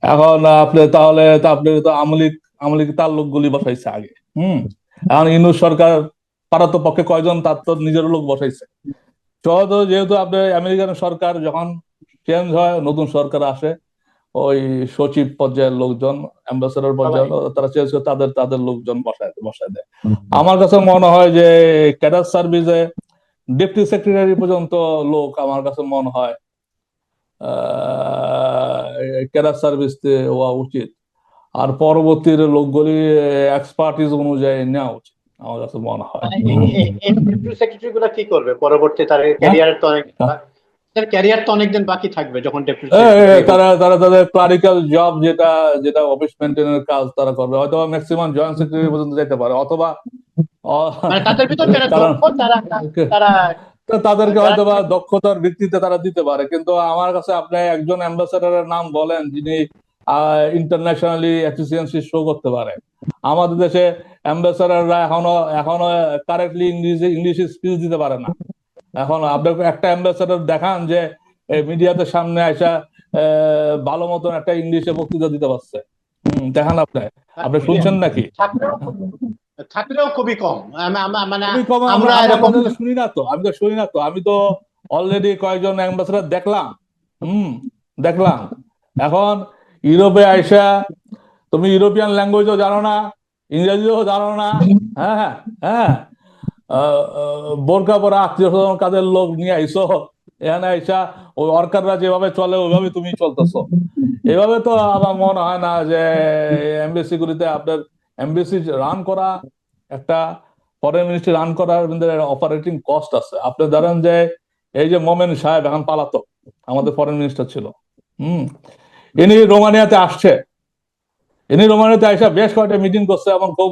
এখন আপনি তাহলে তো আপনি তো আমলিক তার লোকগুলি বসাইছে আগে। হুম এখন ইউনূস সরকার পারত পক্ষে কয়জন, তার তো নিজের লোক বসাইছে। তো যেহেতু আপনার আমেরিকান সরকার যখন চেঞ্জ হয়, নতুন সরকার আসে, ওই সচিব পর্যায়ের লোকজন, অ্যাম্বাসেডর সবাই পর্যায়ের তারা চেঞ্জ করে তাদের তাদের লোকজন বসায় দেয়। আমার কাছে মনে হয় যে ক্যাডার সার্ভিসে ডেপুটি সেক্রেটারি পর্যন্ত লোক আমার কাছে মনে হয় ক্যাডার সার্ভিস হওয়া উচিত। আর পরবর্তীর লোকগুলি এক্সপার্টিস অনুযায়ী নেওয়া উচিত আমার কাছে মনে হয়। সেক্রেটারি গুলা কি করবে পরবর্তী? তার হ্যাঁ, ক্যারিয়ার তো অনেক, তার ক্যারিয়ার তো অনেকদিন বাকি থাকবে যখন ডেপুটি এ, সেক্রেটারি হবে। তারা তারা তাদের ক্লারিক্যাল জব, যেটা যেটা অফিস মেনটেনের কাজ তারা করবে, হয়তো ম্যাক্সিমাম জয়েন্ট সেক্রেটারি পর্যন্ত যেতে পারে, অথবা মানে তাদের ভিতর যারা কারণ দক্ষ তারা তারা তাদেরকে যারা হয়তো বা দক্ষতার ভিত্তিতে তারা দিতে পারে। কিন্তু আমার কাছে আপনি একজন অ্যাম্বাসাডারের নাম বলেন যিনি ইন্টারন্যাশনালি এফিসিয়েন্সি শো করতে পারে। আমাদের দেশে অ্যাম্বাসাডাররা এখনো এখনো কারেক্টলি ইংলিশ স্পিচ দিতে পারে না। এখন আপনাকে একটা অ্যাম্বাসাডার দেখান যে মিডিয়াতে সামনে আসা ভালো মতন একটা ইংলিশে বক্তৃতা দিতে পারছে। দেখান আপনি, আপনি শুনছেন নাকি? থাকলেও থাকলেও খুবই কম। মানে খুবই কম। আমরা আমরা আমরা এরকম আমরা তো শুনি না তো, আমি তো অলরেডি কয়েকজন অ্যাম্বাসেডর দেখলাম। হুম দেখলাম। এখন ইউরোপে আইসা তুমি ইউরোপিয়ান ল্যাঙ্গুয়েজও জানো না, ইংরেজিও জানো না। হ্যাঁ, হ্যাঁ, হ্যাঁ। বোরকা পরা আত্মীয় স্বজন কাদের লোক নিয়ে আইসো, এখানে আইসা ওই ওয়ার্কাররা যেভাবে চলে ওইভাবে তুমি চলতেছো। এভাবে তো আমার মনে হয় না যে এমবেসি গুলিতে আপনার এমবেসি রান করা, একটা ফরেন মিনিস্ট্রি রান করার অপারেটিং কস্ট আছে। আপনি ধরেন যে এই যে মোমেন সাহেব এখন পালাতক, আমাদের ফরেন মিনিস্টার ছিল। হুম ইনি রোমানিয়াতে আসছে, ইনি রোমানিয়াতে আসা বেশ কয়েকটা মিটিং করছে এবং খুব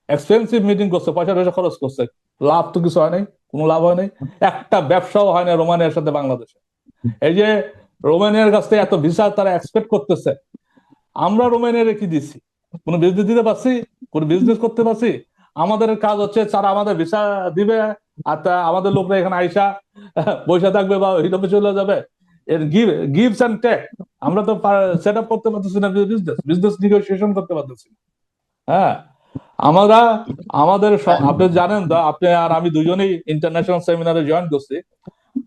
এক্সপেন্সিভ মিটিং করছে, পয়সা টয়সা খরচ করছে। লাভ তো কিছু হয় নাই, কোনো লাভ হয় নাই। একটা ব্যবসাও হয় না রোমানিয়ার সাথে বাংলাদেশে। এই যে রোমানিয়ার কাছ থেকে এত ভিসা তারা এক্সপেক্ট করতেছে, আমরা রোমানিয়ারে কি দিছি? কোনো বিজনেস দিতে পারছি? কোনো বিজনেস করতে পারছি? আমাদের কাজ হচ্ছে তারা আমাদের ভিসা দিবে, আর আমাদের লোকরা এখানে আইসা পয়সা থাকবে বা ইউরোপে চলে যাবে। এর গিভস অ্যান্ড টেক। আমরা তো সেট আপ করতে পারতেছি না, বিজনেস বিজনেস নেগোসিয়েশন করতে পারতেছি না। হ্যাঁ, আমরা আমাদের হ্যাঁ। আপনি জানেন তো, আপনি আর আমি দুজনেই ইন্টারন্যাশনাল সেমিনারে জয়েন করছি।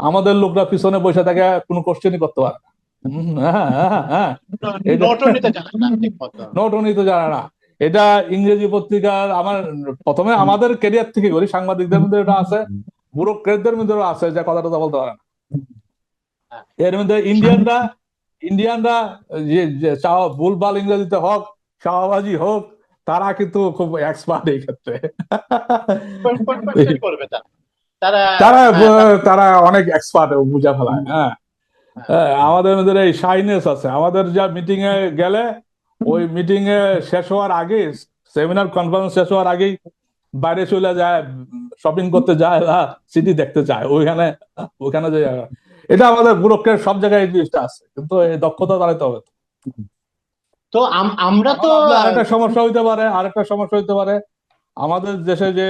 আমাদের লোকরা পিছনে বসে থাকে, কোনো কোশ্চেনই করতে পারে না। হ্যাঁ, হ্যাঁ, হ্যাঁ। এটা নোটও নিতে জানে না ঠিক মতো। নোট উনি তো জানে না। এটা ইংরেজি পত্রিকার, আমার প্রথমে আমাদের ক্যারিয়ার থেকে করি, সাংবাদিকদের মধ্যে এটা আছে, ব্যুরোক্রেটদের মধ্যে আছে, যে কথাটা বলতে পারে না। হ্যাঁ। এর মধ্যে ইন্ডিয়ানরা ইন্ডিয়ানরা যে ভুলভাল ইংরেজিতে হোক, শাহবাজি হোক, তারা কিন্তু খুব এক্সপার্ট এই ক্ষেত্রে। কোয়েশ্চেন করবে তারা। তারা তারা হ্যাঁ তারা অনেক এক্সপার্ট বুঝা ফেলায়। হ্যাঁ, হ্যাঁ। হ্যাঁ, আমাদের মধ্যে এই শাইনেস আছে। আমাদের যা মিটিং এ গেলে, ওই মিটিং এ শেষ হওয়ার আগে, সেমিনার কনফারেন্স শেষ হওয়ার আগেই বাইরে চলে যায়, শপিং করতে যায় বা সিটি দেখতে যায় ওইখানে, ওইখানে যে এটা আমাদের ব্যুরোক্রেট সব জায়গায় এই জিনিসটা আছে, কিন্তু এই দক্ষতা দাঁড়াতে হবে। তো আমরা এখন তো আপনার আরেকটা সমস্যা হইতে পারে, আমাদের দেশে যে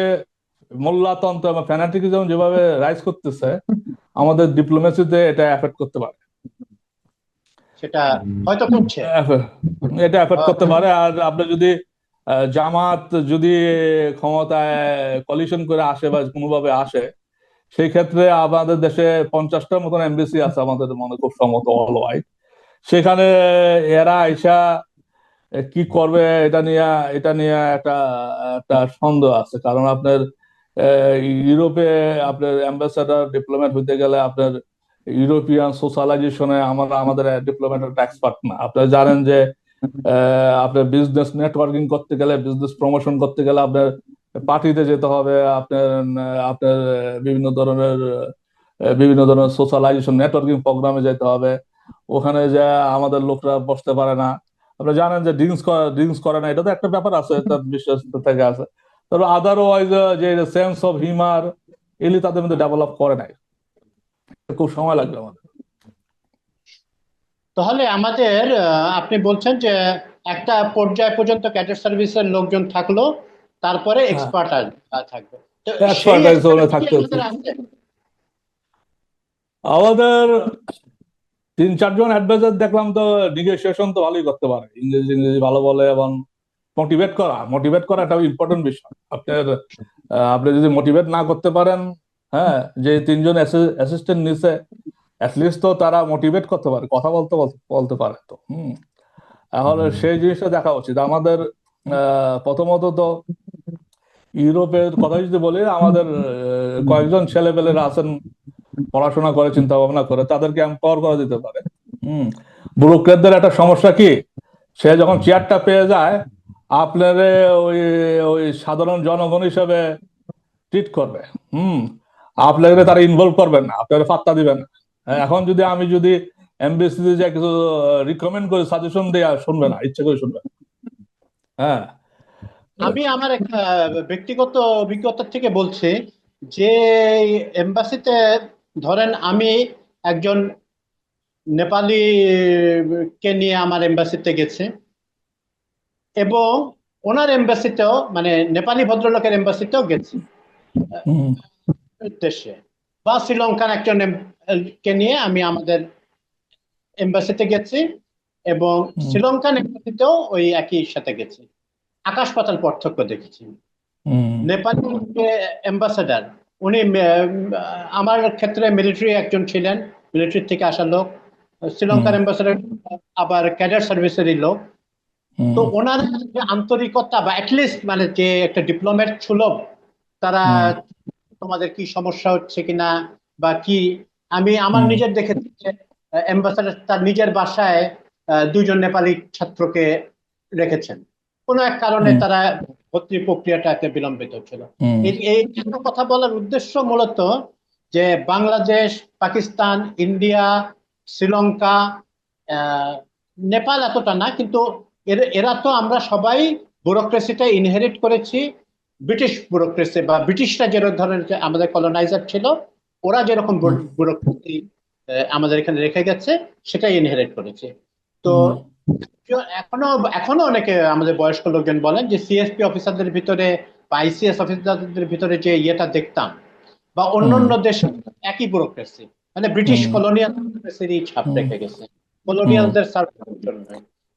মোল্লাতন্ত্র এবং ফ্যানাটিকিজম যেভাবে রাইজ করতেছে, আমাদের ডিপ্লোমেসিতে এটা এফেক্ট করতে পারে। সেটা হয়তো করছে। এটা এফেক্ট করতে পারে। আর আপনি যদি জামাত যদি ক্ষমতায় কলিশন করে আসে বা কোনোভাবে আসে, সেই ক্ষেত্রে আমাদের দেশে 50টার মতন এমবেসি আছে আমাদের মনে খুব সম্ভবত অল ওয়াইড। সেখানে এরা আইসা কি করবে, এটা নিয়ে একটা একটা সন্দেহ আছে। কারণ আপনার ইউরোপে আপনার অ্যাম্বাসাডার ডিপ্লোম্যাট হইতে গেলে আপনার ইউরোপিয়ান সোশ্যালাইজেশনে আমাদের ডিপ্লোম্যাট একটা এক্সপার্ট না। আপনারা জানেন যে আপনার বিজনেস নেটওয়ার্কিং করতে গেলে, বিজনেস প্রমোশন করতে গেলে আপনার পার্টিতে যেতে হবে, আপনার আপনার বিভিন্ন ধরনের সোশ্যালাইজেশন নেটওয়ার্কিং প্রোগ্রামে যেতে হবে। ওখানে যে আমাদের লোকরা বসতে পারে না। আপনারা জানেন যে ড্রিঙ্কস করে না, এটা তো একটা ব্যাপার আছে, তার বিশ্বাস থেকে আছে। তবে আদারওয়াইজ যে সেন্স অফ হিউমার এগুলি তাদের মধ্যে ডেভেলপ করে নাই। খুব সময় লাগবে আমাদের। তাহলে আমাদের আপনি বলছেন যে একটা পর্যায় পর্যন্ত ক্যাডেট সার্ভিসের লোকজন থাকলো, তারপরে হ্যাঁ, এক্সপার্ট থাকবে। তো সেই এক্সপার্টাইজ ওখানে এক্সপার্ট কি থাকতে হচ্ছে। আমাদের আছে? আমাদের 3-4 জন অ্যাডভাইজার দেখলাম তো, নেগোসিয়েশন তো ভালোই করতে পারে, ইংরেজি ইংরেজি ভালো বলে, এবং মোটিভেট করা একটা ইম্পর্টেন্ট বিষয়। আপনি যদি মোটিভেট না করতে পারেন, হ্যাঁ, যে 3 জন অ্যাসিস্ট্যান্ট নিচে, অ্যাটলিস্ট তো তারা মোটিভেট করতে পারে, কথা বলতে বলতে বলতে পারে তো। এখন সেই জিনিসটা দেখা উচিত আমাদের। প্রথমত তো ইউরোপের কথা যদি বলি, আমাদের কয়েকজন ছেলেপেলেরা আছেন, পড়াশোনা করে, চিন্তা ভাবনা করে, তাদেরকে এম্পাওয়ার করা যেতে পারে। ব্যুরোক্রেটদের একটা সমস্যা কি, সে যখন চেয়ারটা পেয়ে যায়, আপনারে ওই ওই সাধারণ জনগণ হিসেবে ট্রিট করবে। হুম আপনাকে তারা ইনভলভ করবেন না, আপনারা পাত্তা দিবেন না। এখন আমি যদি এমবিসিতে যে কিছু রিকমেন্ড করে সাজেশন দেয়া, শুনবে না, ইচ্ছে করে শুনবে না। হ্যাঁ, আমি আমার একটা ব্যক্তিগত অভিজ্ঞতা থেকে বলছি যে এম্বাসিতে, ধরেন আমি একজন নেপালি কে নিয়ে আমার এম্বাসিতে গেছি, এবং ওনার এম্বাসিতেও মানে নেপালি ভদ্রলোকের এম্বাসিতেও গেছি হুম, উদ্দেশ্যে, বা শ্রীলঙ্কার একজন কে নিয়ে আমি আমাদের এম্বাসিতে গেছি, এবং হুম, শ্রীলঙ্কান এম্বাসিতেও ওই একই সাথে গেছি। আকাশ পাতাল পার্থক্য দেখেছি। হুম, নেপালি যে অ্যাম্বাসেডার, উনি আমার ক্ষেত্রে মিলিটারি একজন ছিলেন, মিলিটারি থেকে আসা লোক। হুম, শ্রীলঙ্কার অ্যাম্বাসেডার আবার ক্যাডার সার্ভিসেরই লোক। হুম, তো ওনার যে আন্তরিকতা, বা অ্যাটলিস্ট মানে যে একটা ডিপ্লোম্যাট সুলভ, তারা হুম, তোমাদের কি সমস্যা হচ্ছে কিনা বা কি, আমি আমার হুম, নিজের দেখেছি যে অ্যাম্বাসাডার তার নিজের বাসায় 2 জন নেপালি ছাত্রকে রেখেছেন। কোনো এক কারণে হুম, তারা ভর্তি প্রক্রিয়াটা একটা বিলম্বিত হচ্ছিল। হুম, এই এই একটা কথা বলার উদ্দেশ্য মূলত যে বাংলাদেশ, পাকিস্তান, ইন্ডিয়া, শ্রীলঙ্কা, আহ, নেপাল এতটা না, কিন্তু এরা তো আমরা সবাই ব্যুরোক্রেসিটা ইনহেরিট করেছি। ব্রিটিশ ব্যুরোক্রেসি, বা ব্রিটিশরা যে ধরনের যে আমাদের কলোনাইজার ছিল, ওরা যেরকম হুম, ব্যুরোক্রেসি আমাদের এখানে রেখে গেছে, সেটাই ইনহেরিট করেছে। তো হুম। এখনো এখনো অনেকে আমাদের বয়স্ক লোকজন বলেন যে সিএসপি অফিসারদের ভিতরে বা আইসিএস অফিসারদের ভিতরে যে ইয়েটা দেখতাম বা হুম, অন্যান্য দেশে একই ব্যুরোক্রেসি, মানে ব্রিটিশ হুম, কলোনিয়াল ব্যুরোক্রেসিরই ছাপ হুম, রেখে গেছে হুম, কলোনিয়ালদের সার্ভিসের জন্য।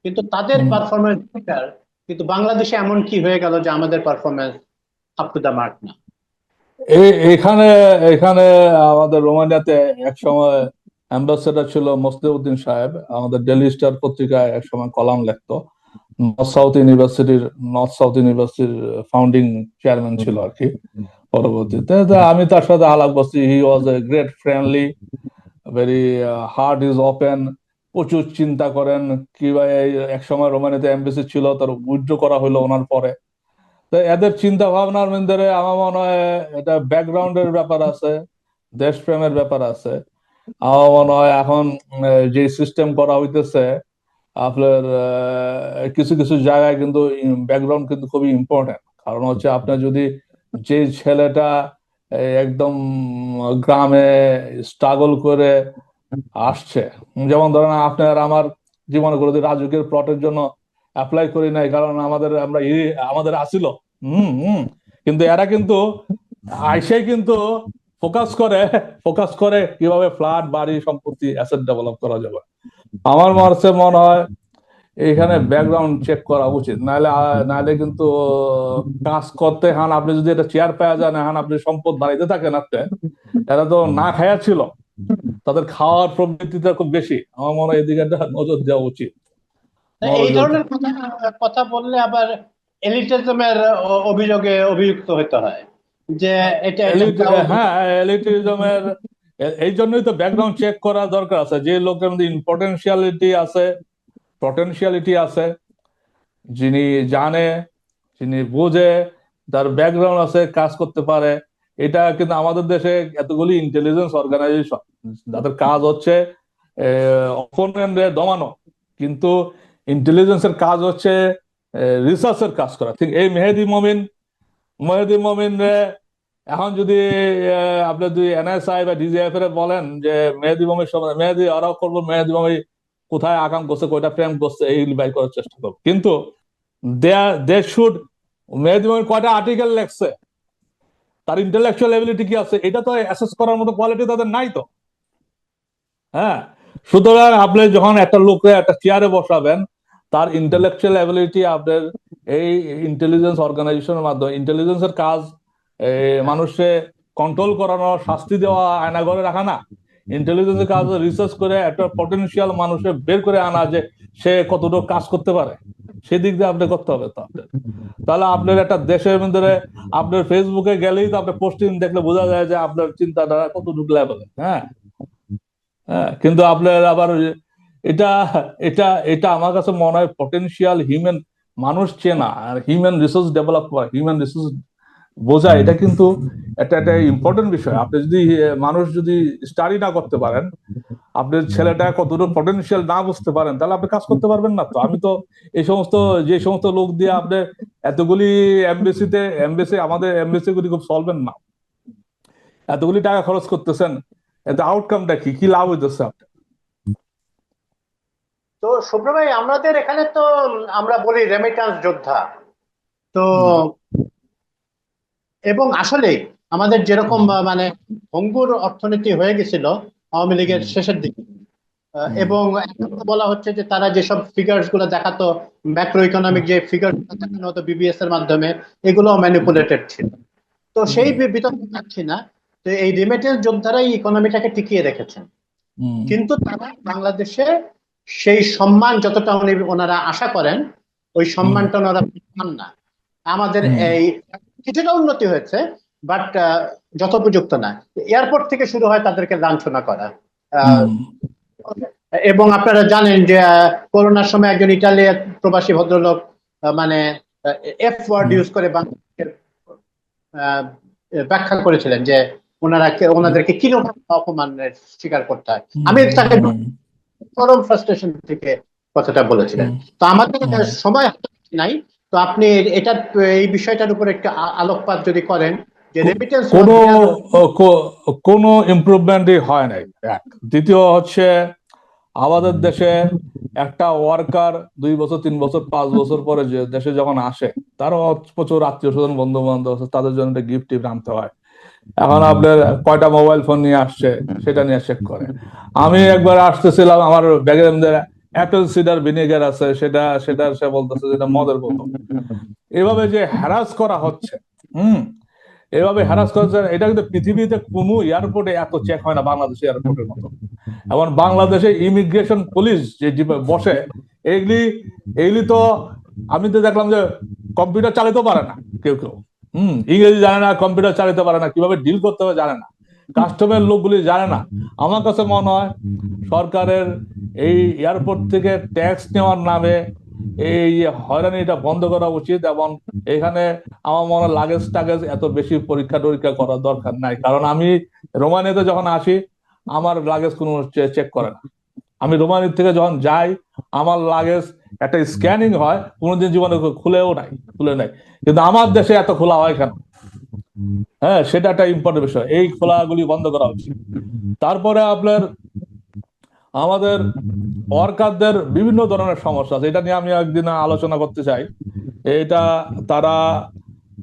কিন্তু তাদের হুম। Performance better. কিন্তু বাংলাদেশে এমন কি হয়ে গেল যে আমাদের performance up to the mark না? এখানে এখানে আমাদের রোমানিয়াতে এক সময় অ্যাম্বাসেডর ছিল মোসলেউদ্দিন সাহেব, আমাদের ডেইলি স্টার পত্রিকায় এক সময় কলাম লিখতো। নর্থ সাউথ ইউনিভার্সিটির ফাউন্ডিং চেয়ারম্যান ছিল আর কি। পরবর্তীতে তো আমি তার সাথে আলাপ করছি। He was a great friendly, very heart is open, প্রচুর চিন্তা করেন। কিভাবে এক সময় রোমানিয়াতে এমবেসি ছিল, তার উইথড্র করা হলো ওনার পরে। তো এদের চিন্তা ভাবনার মধ্যে আমার মনে হয় এটা ব্যাকগ্রাউন্ডের ব্যাপার আছে, দেশপ্রেমের ব্যাপার আছে। আমার মনে হয় এখন যে সিস্টেম করা হইতেছে আপনার কিছু কিছু জায়গায় কিন্তু ব্যাকগ্রাউন্ড কিন্তু খুবই ইম্পর্টেন্ট। কারণ হচ্ছে আপনার যদি যে ছেলেটা একদম গ্রামে স্ট্রাগল করে আসছে, যেমন ধরেন আপনার আমার জীবনে করে রাজুকের প্লটের জন্য অ্যাপ্লাই করি নাই, কারণ আমাদের আসিল। হম হম। কিন্তু এরা কিন্তু আইসে কিন্তু ফোকাস করে ফোকাস করে কিভাবে ফ্ল্যাট, বাড়ি, সম্পত্তি, অ্যাসেট ডেভেলপ করা যাবে। আমার মারছে মনে হয় এখানে ব্যাকগ্রাউন্ড চেক করা উচিত, নাহলে কিন্তু কাজ করতে হান আপনি যদি একটা চেয়ার পাওয়া যায় না, হান আপনি সম্পদ বাড়াইতে থাকেন আপনি। এরা তো না খায়া ছিল, তাদের খাওয়ার প্রবৃত্তিটা খুব বেশি। আমার মনে হয় এদিকে একটা নজর দেওয়া উচিত, এই মনোযোগ। ধরনের কথা কথা বললে আবার এলিটিজমের অভিযোগে অভিযুক্ত হতে হয় যে এটা এটা এলিট, হ্যাঁ, এলিটিজমের। এই জন্যই তো ব্যাকগ্রাউন্ড চেক করা দরকার আছে। যে লোকের মধ্যে পটেনশিয়ালিটি আছে, যিনি জানে, যিনি বোঝে, তার ব্যাকগ্রাউন্ড আছে, কাজ করতে পারে। এটা কিন্তু আমাদের দেশে এতগুলি ইন্টেলিজেন্স অর্গানাইজেশন যাদের কাজ হচ্ছে অপোনেন্টদের দমানো, কিন্তু ইন্টেলিজেন্সের কাজ হচ্ছে রিসার্চের কাজ করা। ঠিক এই মেহেদি মমিন এখন যদি আপনি যদি এনএসআই বা ডিজিএফ এর বলেন যে মেহেদি মমির সম্বন্ধে, মেহেদি ওরাও করবো মেহেদি মমি কোথায় আকাম করছে, কয়টা প্রেম করছে, এইগুলি বাই করার চেষ্টা করবো। কিন্তু দে শুড, মেহেদি মমিন কয়টা আর্টিকেল লেখছে, তার ইন্টেলেকচুয়াল এবিলিটি কি আছে, এটা তো অ্যাসেস করার মতো কোয়ালিটি তাদের নাই তো। হ্যাঁ, সুতরাং আপনি যখন একটা লোককে একটা চেয়ারে বসাবেন, তার ইন্টেলেকচুয়াল অ্যাবিলিটি আপনার এই ইন্টেলিজেন্স অর্গানাইজেশনের মাধ্যমে, ইন্টেলিজেন্সের কাজ মানুষে কন্ট্রোল করানো, শাস্তি দেওয়া, আয়নাঘরে রাখা না। ইন্টেলিজেন্সের কাজ রিসার্চ করে একটা পটেনশিয়াল মানুষে বের করে আনা, যে সে কতটুকু কাজ করতে পারে, সেদিক দিয়ে আপনি করতে হবে তো আপনার। তাহলে আপনার একটা দেশের মধ্যে আপনার ফেসবুকে গেলেই তো আপনার পোস্টিং দেখলে বোঝা যায় যে আপনার চিন্তাধারা কতটুকু লেভেলে। হ্যাঁ, হ্যাঁ, কিন্তু আপনার আবার এটা এটা এটা আমার কাছে মনে হয় পটেনশিয়াল হিউম্যান মানুষ চেনা আর হিউম্যান রিসোর্স ডেভেলপ করা, হিউম্যান রিসোর্স বোঝা, এটা কিন্তু একটা একটা ইম্পর্টেন্ট বিষয়। আপনি যদি মানুষ যদি স্টাডি না করতে পারেন, আপনার ছেলেটা কতটুকু পটেনশিয়াল না বুঝতে পারেন, তাহলে আপনি কাজ করতে পারবেন না তো। আমি তো এই সমস্ত যে সমস্ত লোক দিয়ে আপনি এতগুলি এমবিসি, আমাদের এমবিসি গুলি খুব সলভেন্ট না, এতগুলি টাকা খরচ করতেছেন, এতে আউটকামটা কি কি লাভ হইতেছে আপনার? তো শুভ্র ভাই, আমাদের এখানে তো আমরা বলি রেমিটান্স যোদ্ধা। তো এবং আসলে আমাদের যেরকম মানে ভঙ্গুর অর্থনীতি হয়ে গেছিল আওয়ামী লীগের হুম, শেষের দিকে, হুম, এবং এখন তো বলা হচ্ছে যে তারা যেসব ফিগার্স গুলো দেখাতো, ম্যাক্রো ইকোনমিক যে ফিগার দেখানো হতো বিবিএস এর মাধ্যমে, এগুলো ম্যানিপুলেটেড ছিল। তো সেই হুম, বিতর্কে যাচ্ছি না। তো এই রেমিটেন্স যোদ্ধারাই ইকোনমিটাকে টিকিয়ে রেখেছেন। হুম, কিন্তু তারা বাংলাদেশে সেই সম্মান যতটা ওনারা আশা করেন ওই হুম, সম্মানটা ওনারা পান না। আমাদের হুম, এই কিছুটা উন্নতি হয়েছে, বাট যথোপযুক্ত না। এয়ারপোর্ট থেকে শুরু হয় তাদেরকে লাঞ্ছনা করা। আহ, হুম, এবং আপনারা জানেন যে করোনার সময় একজন ইটালিয়ান প্রবাসী ভদ্রলোক মানে এফ ওয়ার্ড হুম, ইউজ করে বাংলাদেশের আহ, ব্যাখ্যা করেছিলেন যে হুম, ওনাদেরকে কিরকম অপমানের স্বীকার করতে হয়। আমি তাকে হুম, চরম ফ্রাস্ট্রেশন থেকে কথাটা বলেছিলেন। হুম, তো আমাদের হুম। সময় হাতে নাই। তো আপনি এটা এই বিষয়টার উপর একটু আলোকপাত যদি করেন যে কো- রেমিটেন্স কোনো মাফিয়ার। কোনো ইমপ্রুভমেন্টই হয় নাই, এক। দ্বিতীয় হচ্ছে আমাদের দেশে একটা ওয়ার্কার 2 বছর 3 বছর 5 বছর পরে যে দেশে যখন আসে, তারও প্রচুর আত্মীয় স্বজন বন্ধু বান্ধব আছে, তাদের জন্য একটা গিফট টিফট আনতে হয়। এখন আপনার কয়টা মোবাইল ফোন নিয়ে আসছে সেটা নিয়ে চেক করে। আমি একবার আসতেছিলাম, আমার ব্যাগের মধ্যে অ্যাপেল সিডার ভিনেগার আছে, সেটা সেটা সে বলতেছে যেটা মদের বোতল। এভাবে যে হ্যারাস করা হচ্ছে, হুম, এভাবে হ্যারাস করা হচ্ছে, এটা কিন্তু পৃথিবীতে কোনো এয়ারপোর্টে এত চেক হয় না বাংলাদেশ এয়ারপোর্টের মতো। এবং বাংলাদেশে ইমিগ্রেশন পুলিশ যে বসে, এগুলি এগুলি তো আমি তো দেখলাম যে কম্পিউটার চালাতে পারে না কেউ কেউ। ইংরেজি জানে না, কম্পিউটার চালাতে পারে না, কিভাবে ডিল করতে হবে জানে না, কাস্টমের লোকগুলি জানে না। আমার কাছে মনে হয় সরকারের এই এয়ারপোর্ট থেকে ট্যাক্স নেওয়ার নামে এই হয়রানিটা বন্ধ করা উচিত। এবং এখানে আমার মনে হয় লাগেজ টাগেজ এত বেশি পরীক্ষা টরীক্ষা করার দরকার নাই, কারণ আমি রোমানিয়াতে যখন আসি আমার লাগেজ কোনো চেক করে না। আমি রোমানি থেকে যখন যাই আমার লাগেজ একটা স্ক্যানিং হয়, কোনোদিন জীবনে খুলে নাই। কিন্তু আমার দেশে এত খোলা হয় কেন? হ্যাঁ, সেটা একটা ইম্পর্টেন্ট বিষয়, এই খোলাগুলি বন্ধ করা উচিত। তারপরে আপনার আমাদের ওয়ার্কারদের বিভিন্ন ধরনের সমস্যা আছে, এটা নিয়ে আমি একদিন আলোচনা করতে চাই। এটা তারা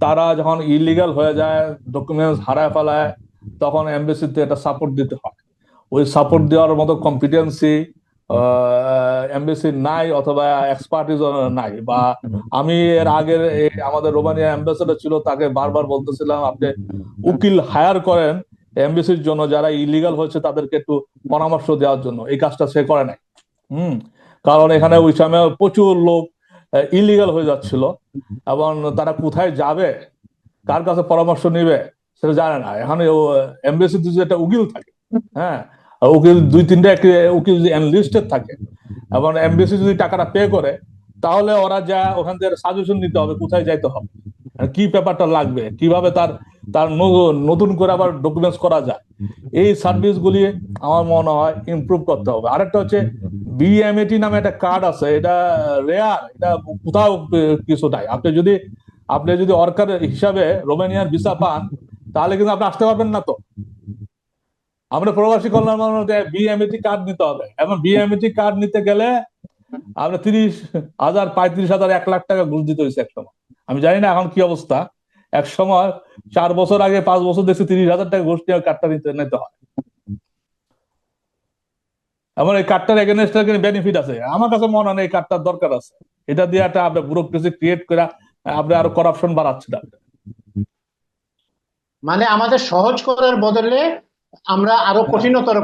তারা যখন ইলিগাল হয়ে যায়, ডকুমেন্টস হারায় ফেলায়, তখন এমবেসিতে একটা সাপোর্ট দিতে হয়। ওই সাপোর্ট দেওয়ার মতো কম্পিটেন্সি এমবেসি নাই, অথবা এক্সপার্টিস নাই। বা আমি এর আগের আমাদের রোমানিয়া অ্যাম্বাসেডর ছিল, তাকে বারবার বলতেছিলাম আপনি উকিল হায়ার করেন এমবেসির জন্য, যারা ইলিগাল হয়েছে তাদেরকে একটু পরামর্শ দেওয়ার জন্য। এই কাজটা সে করে নাই। হুম, কারণ এখানে ওই সময় প্রচুর লোক ইলিগাল হয়ে যাচ্ছিল, এবং তারা কোথায় যাবে, কার কাছে পরামর্শ নিবে সেটা জানে না। এখন এমবেসিতে যদি একটা উকিল থাকে, হ্যাঁ, উকিল 2-3টা উকিল যদি এনলিস্টেড থাকে, এবং এমবেসি যদি টাকাটা পে করে, তাহলে ওরা যা ওখান থেকে সাজেশন নিতে হবে কোথায় যাইতে হবে, আর কি পেপারটা লাগবে, কিভাবে তার তার নতুন করে আবার ডকুমেন্টস করা যায়। এই সার্ভিস গুলি আমার মনে হয় ইমপ্রুভ করতে হবে। আরেকটা হচ্ছে বিএমএটি নামে একটা কার্ড আছে, এটা রেয়ার, এটা কোথাও কিছু নাই। আপনি যদি ওয়ার্কার হিসাবে রোমানিয়ার ভিসা পান, তাহলে কিন্তু আপনি আসতে পারবেন না। তো আমরা প্রবাসী কল্যাণ মন্ত্রণালয়ে বিএমএটি কার্ড নিতে হবে, এবং বিএমএটি কার্ড নিতে গেলে আমরা 30,000 35,000 1 লাখ টাকা ঘুষ দিতে হয়েছে এক সময়। আমি জানি না এখন কি অবস্থা। এক সময় 4 বছর আগে 5 বছর দেখছি 30,000 টাকা ঘুষ নিয়ে কার্ডটা নিতে হয়। এমন এই কার্ডটার এগেনস্ট বেনিফিট আছে, আমার কাছে মনে হয় এই কার্ডটার দরকার আছে। এটা দিয়ে একটা আপনার ব্যুরোক্রেসি ক্রিয়েট করে আপনি আরো করাপশন বাড়াচ্ছেন। মানে আমাদের সহজ করার বদলে আমরা আরো কঠিনতর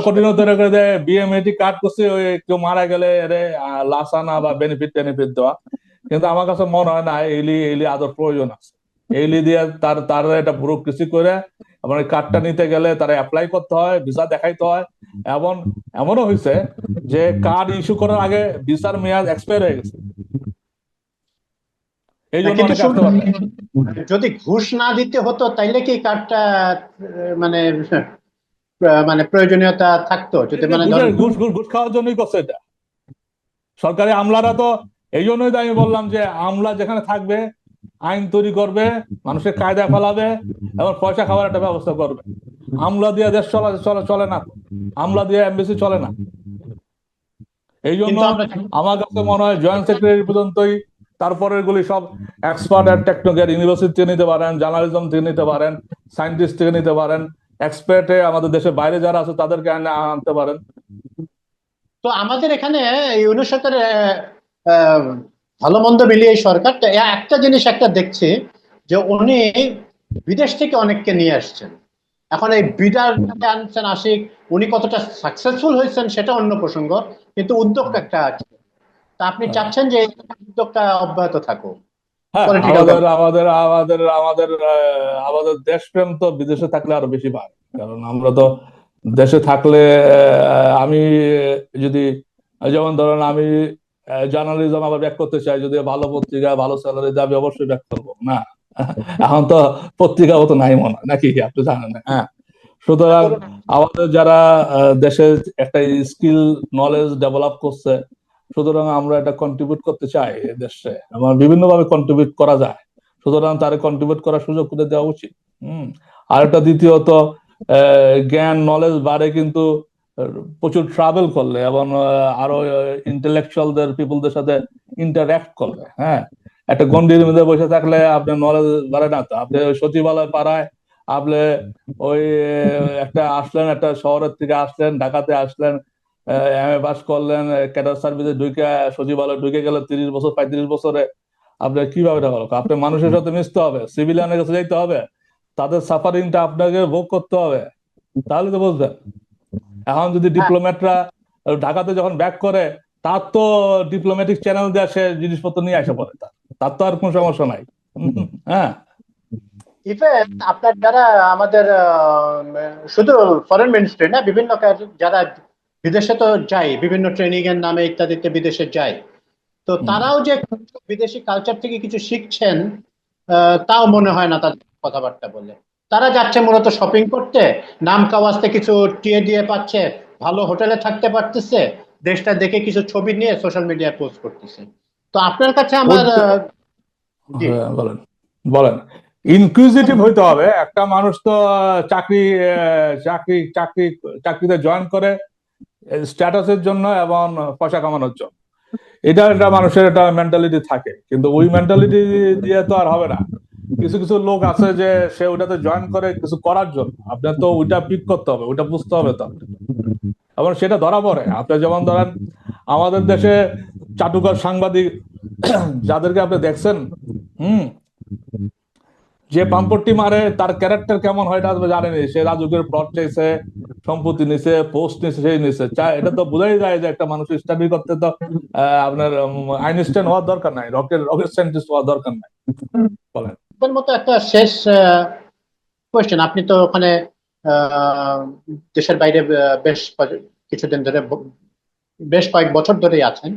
কঠিনতর করে দেয়। বিএমএটি কার্ড করছে, ওই কেউ মারা গেলে লাসানা বা বেনিফিট টেনিফিট দেওয়া। কিন্তু আমার কাছে মনে হয় না এইলি আদর প্রয়োজন আছে। এইলি দিয়ে তার একটা ব্যুরোক্রেসি করে, এবং এই কার্ডটা নিতে গেলে তারা অ্যাপ্লাই করতে হয়, ভিসা দেখাইতে হয়। এবং এমনও হয়েছে যে কার্ড ইস্যু করার আগে ভিসার মেয়াদ এক্সপায়ার হয়ে গেছে, এই জন্য কিন্তু অনেকে আসতে পারে না। যদি ঘুষ না দিতে হতো তাইলে কি কার্ডটা মানে মানে প্রয়োজনীয়তা থাকতো? যদি মানে ধরেন ঘুষ ঘুষ ঘুষ খাওয়ার জন্যই করছে এটা। সরকারি আমলারা তো এই জন্যই তো আমি বললাম যে আমলা যেখানে থাকবে আইন তৈরি করবে, মানুষের কায়দা ফেলাবে, এবং পয়সা খাওয়ার একটা ব্যবস্থা করবে। আমলা দিয়ে দেশ চলে না, আমলা দিয়ে এমবেসি চলে না। এই জন্য কিন্তু আমরা আমার কাছে মনে হয় জয়েন্ট সেক্রেটারি পর্যন্তই, তারপরের গুলি সব এক্সপার্ট আর টেকনোক্র্যাট, ইউনিভার্সিটি থেকে নিতে পারেন, জার্নালিজম থেকে নিতে পারেন, সায়েন্টিস্ট থেকে নিতে পারেন, এক্সপার্টে আমাদের দেশের বাইরে যারা আছে তাদেরকে আনতে পারেন। তো আমাদের এখানে এই 69-এর ভালো মন্দ মিলিয়ে এই সরকারটা একটা জিনিস একটা দেখছি, যে উনি বিদেশ থেকে অনেককে নিয়ে আসছেন। এখন এই বিডার আনছেন আশিক, উনি কতটা সাকসেসফুল হয়েছেন সেটা অন্য প্রসঙ্গ, কিন্তু উদ্যোগ একটা আছে। তা আপনি চাচ্ছেন যে এই উদ্যোগটা অব্যাহত থাকুক? হ্যাঁ, পলিটিক্যাল আমাদের দেশপ্রেম তো বিদেশে থাকলে আরো বেশি বাড়ে। কারণ আমরা তো দেশে থাকলে আমি যদি, যেমন ধরেন আমি জার্নালিজম আবার ব্যাক করতে চাই, যদি ভালো পত্রিকা ভালো স্যালারি দেয় আমি অবশ্যই ব্যাক করবো না। এখন তো পত্রিকা তো নাই মনে হয়, নাকি আপনি জানেন না? হ্যাঁ, সুতরাং আমাদের যারা দেশে একটা স্কিল নলেজ ডেভেলপ করছে, সুতরাং আমরা এটা কন্ট্রিবিউট করতে চাই দেশে, আমার বিভিন্ন ভাবে কন্ট্রিবিউট করা যায়। সুতরাং তারা কন্ট্রিবিউট করার সুযোগ করে দেওয়া উচিত। আর একটা দ্বিতীয়ত জ্ঞান নলেজ বাড়ে, কিন্তু প্রচুর ট্রাভেল করলে এবং আরো ইন্টেলেকচুয়ালদের পিপলদের সাথে ইন্টারঅ্যাক্ট করলে, হ্যাঁ, একটা গণ্ডির মধ্যে বসে থাকলে আপনার নলেজ বাড়ে না। তো আপনি ওই সচিবালয় পাড়ায় আপনি ওই একটা আসলেন, একটা শহরের থেকে আসলেন, ঢাকাতে আসলেন, এমএ পাস করলেন, ক্যাডার সার্ভিসে ঢুকে সচিবালয় ঢুকে গেলে 30 বছর 35 বছরে আপনার কিভাবে টাকা হলো? আপনার মানুষের সাথে মিশতে হবে, সিভিলিয়ানের কাছে যাইতে হবে, তাদের সাফারিংটা আপনাকে ভোগ করতে হবে, তাহলে তো বুঝবেন। এখন যদি হ্যাঁ, ডিপ্লোম্যাটরা ঢাকাতে যখন ব্যাক করে, তার তো ডিপ্লোম্যাটিক চ্যানেল দিয়ে সে জিনিসপত্র নিয়ে আসে পড়ে, তার তো আর কোনো সমস্যা নাই। হ্যাঁ। ইভেন আপনার যারা আমাদের শুধু ফরেন মিনিস্ট্রি না, বিভিন্ন যারা বিদেশে তো যায়, বিভিন্ন ট্রেনিং এর নামে ইত্যাদিতে বিদেশে যায়, তো হুম। তারাও যে বিদেশি কালচার থেকে কিছু শিখছেন, তাও মনে হয় না তাদের কথাবার্তা বলে। তারা যাচ্ছে মূলত শপিং করতে, নাম কাওয়াজতে কিছু টিয়ে দিয়ে পাচ্ছে, ভালো হোটেলে থাকতে পারতেছে, দেশটা দেখে কিছু ছবি নিয়ে সোশ্যাল মিডিয়ায় পোস্ট করতেছে। তো আপনার কাছে আমার জি। হ্যাঁ, বলেন বলেন। ইনক্লুসিভ হইতে হবে। একটা মানুষ তো চাকরি চাকরি চাকরিতে জয়েন করে স্ট্যাটাসের জন্য এবং পয়সা কামানোর জন্য। এটা একটা মানুষের একটা মেন্টালিটি থাকে, কিন্তু ওই মেন্টালিটি দিয়ে তো আর হবে না। কিছু কিছু লোক আছে যে সে ওইটাতে জয়েন করে কিছু করার জন্য। আপনার তো ওইটা পিক করতে হবে, ওইটা বুঝতে হবে তো, এবং সেটা ধরা পড়ে। আপনি যেমন ধরেন আমাদের দেশে চাটুকার সাংবাদিক যাদেরকে আপনি দেখছেন, হুম, যে পাম্পটি মারে তার ক্যারেক্টার কেমন হয় এটা আপনি জানেন। সে রাজুকের প্লট চাইছে, সম্পত্তি নিছে, পোস্ট নিছে, সেই নিছে, এটা তো বোঝাই যায় যে একটা মানুষ স্টাডি করতে তো আপনার আইনস্টাইন হওয়ার দরকার নাই, রকেট রকেট সায়েন্টিস্ট হওয়ার দরকার নাই। বলেন। আপনার মতো একটা শেষ কোয়েশ্চেন, আপনি তো ওখানে আহ, দেশের বাইরে বেশ কিছুদিন ধরে, বেশ কয়েক বছর ধরেই আছেন।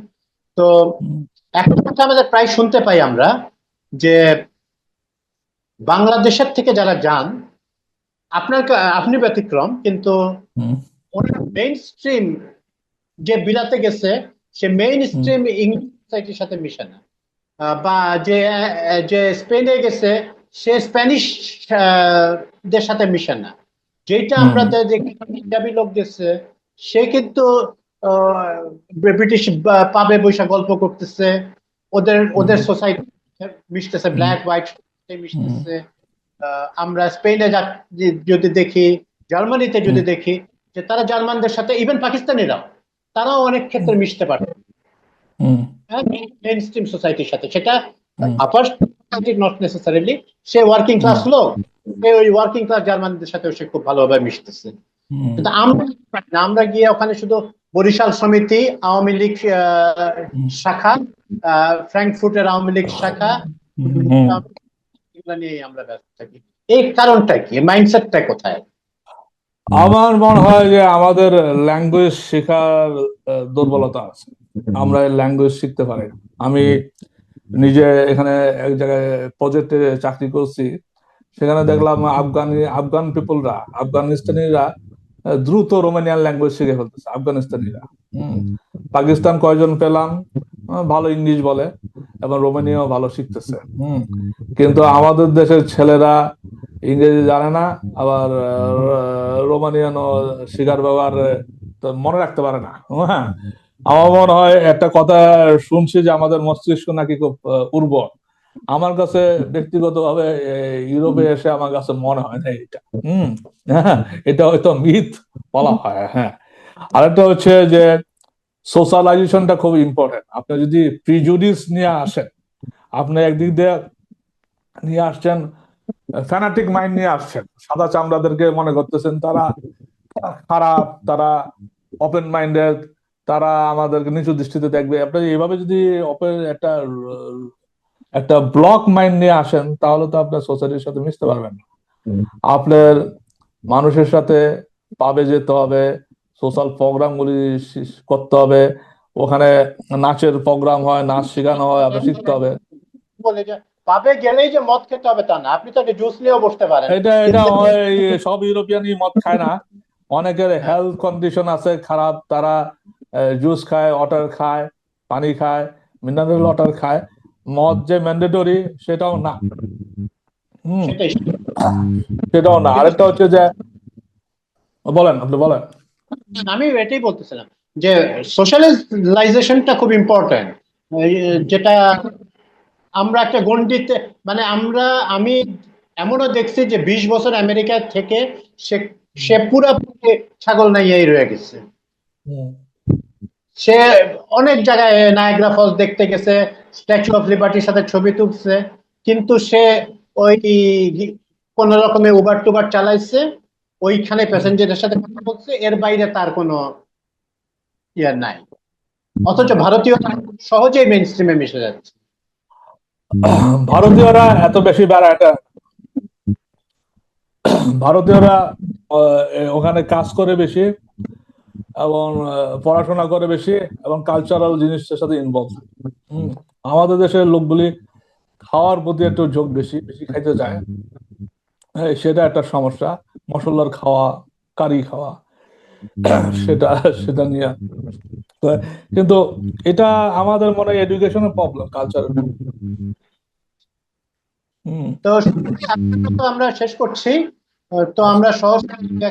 তো হুম। একটা কথা আমাদের প্রায় শুনতে পাই আমরা, যে বাংলাদেশের থেকে যারা যান, আপনি ব্যতিক্রম, কিন্তু হুম। ওনার মেইন স্ট্রিম যে বিলাতে গেছে, সে মেইন হুম। স্ট্রিম ইংলিশ সোসাইটির সাথে মিশে না। বা যে যে স্পেনে গেছে, সে স্প্যানিশ দের সাথে মিশে না। যেটা আমরা হুম। দেখি, পাঞ্জাবি লোক গেছে, সে কিন্তু আহ, ব্রিটিশ পাবে বৈশা গল্প করতেছে, ওদের হুম। ওদের সোসাইটি মিশতেছে, হুম। ব্ল্যাক হোয়াইট হুম। মিশতেছে। আমরা স্পেনে যদি দেখি, জার্মানিতে যদি হুম। দেখি, যে তারা জার্মানদের সাথে, ইভেন পাকিস্তানিরাও, তারাও অনেক ক্ষেত্রে মিশতে পারে হুম। মেইন স্ট্রিম সোসাইটির সাথে। সেটা হুম। আপার সোসাইটি নট নেসেসারিলি, সে ওয়ার্কিং ক্লাস লোক, সে ওই ওয়ার্কিং ক্লাস জার্মানদের সাথে সে খুব ভালোভাবে মিশতেছে। হুম। কিন্তু আমরা আমরা গিয়ে ওখানে শুধু বরিশাল সমিতি, আওয়ামী লীগ শাখা, ফ্র্যাঙ্কফুর্টের আওয়ামী লীগ শাখা, হুম। এগুলো নিয়ে আমরা ব্যস্ত থাকি। এই কারণটা কি, মাইন্ডসেটটা কোথায়? আমার মনে হয় যে আমাদের ল্যাঙ্গুয়েজ শেখার দুর্বলতা আছে। আমরা ল্যাঙ্গুয়েজ শিখতে পারি না। আমি নিজে এখানে এক জায়গায় প্রজেক্টে চাকরি করছি, সেখানে দেখলাম আফগান পিপলরা, আফগানিস্তানিরা দ্রুত রোমানিয়ান ল্যাঙ্গুয়েজ শিখে ফেলতেছে, আফগানিস্তানিরা। হম। পাকিস্তান কয়জন পেলাম ভালো ইংলিশ বলে এবং রোমানিয়াও ভালো শিখতেছে। হম। কিন্তু আমাদের দেশের ছেলেরা ইংরেজি জানে না, আবার রোমানিয়ানও শিখার ব্যাপার তো মনে রাখতে পারে না। হ্যাঁ। আমার মনে হয় একটা কথা শুনছি যে আমাদের মস্তিষ্ক নাকি খুব উর্বর। আমার কাছে ব্যক্তিগতভাবে ইউরোপে এসে আমার কাছে মনে হয় না এটা। হুম। হ্যাঁ। এটা হয়তো মিথ বলা হয়। হ্যাঁ। আরেকটা হচ্ছে যে সোশ্যালাইজেশনটা খুব ইম্পর্টেন্ট। আপনি যদি প্রিজুডিস নিয়ে আসেন, আপনি একদিক দিয়ে নিয়ে আসছেন ফ্যানাটিক মাইন্ড নিয়ে আসছেন, সাদা চামড়াদেরকে মনে করতেছেন তারা খারাপ, তারা ওপেন মাইন্ডেড, তারা আমাদেরকে নিচু দৃষ্টিতে দেখবে। আপনি এইভাবে যদি ওপেন একটা একটা ব্লক মাইন্ড নিয়ে আসেন, তাহলে তো আপনার সোসাইটির সাথে মিশতে পারবেন না। আপনার মানুষের সাথে পাবে যেতে হবে, সোশ্যাল প্রোগ্রাম গুলি করতে হবে, ওখানে নাচের প্রোগ্রাম হয়, নাচ শেখানো হয়, আপনার শিখতে হবে। বলে যে পাবে গেলেই যে মদ খেতে হবে তা না, আপনি তো জুস নিয়েও বসতে পারেন। এটা এটা হয়, সব ইউরোপিয়ানই মদ খায় না। অনেকের হ্যাঁ, হেলথ কন্ডিশন আছে খারাপ, তারা জুস খায়, ওয়াটার খায়, পানি খায়, মিনারেল ওয়াটার খায়। মদ যে ম্যান্ডেটরি সেটাও না। হুম। সেটাই। সেটাও না। কিন্তু আরেকটা হচ্ছে যে, বলেন, আপনি বলেন। আমি এটাই বলতেছিলাম যে সোশ্যালাইজেশনটা খুব ইম্পর্টেন্ট, যেটা আমরা একটা গণ্ডিতে, মানে আমি এমনও দেখছি যে 20 বছর আমেরিকা থেকে সে সে পুরাপুরি ছাগল নাইয়াই রয়ে গেছে। হুম। সে অনেক জায়গায় নায়াগ্রা ফলস দেখতে গেছে, স্ট্যাচু অফ লিবার্টির সাথে ছবি তুলছে, কিন্তু সে ওই কোন রকমে উবার টুবার চালাইছে, ওইখানে হুম। প্যাসেঞ্জারের সাথে কথা বলছে, এর বাইরে তার কোনো ইয়ার নাই। অথচ ভারতীয় সহজেই মেইন স্ট্রিমে মিশে যাচ্ছে। ভারতীয়রা এত বেশি বেড়ায়, ভারতীয়রা ওখানে কাজ করে বেশি, এবং পড়াশোনা করে বেশি, এবং কালচারাল জিনিসের সাথে ইনভলভ। আমাদের দেশের লোকগুলি খাওয়ার প্রতি একটু ঝোঁক বেশি, বেশি খাইতে চায়। হ্যাঁ, সেটা একটা সমস্যা। মশলার খাওয়া, কারি খাওয়া, সেটা সেটা নিয়ে। তো কিন্তু এটা আমাদের মনে হয় এডুকেশনের প্রবলেম, কালচারের। হুম। তো তো আমরা শেষ করছি। তো আচ্ছা। আমরা সহজ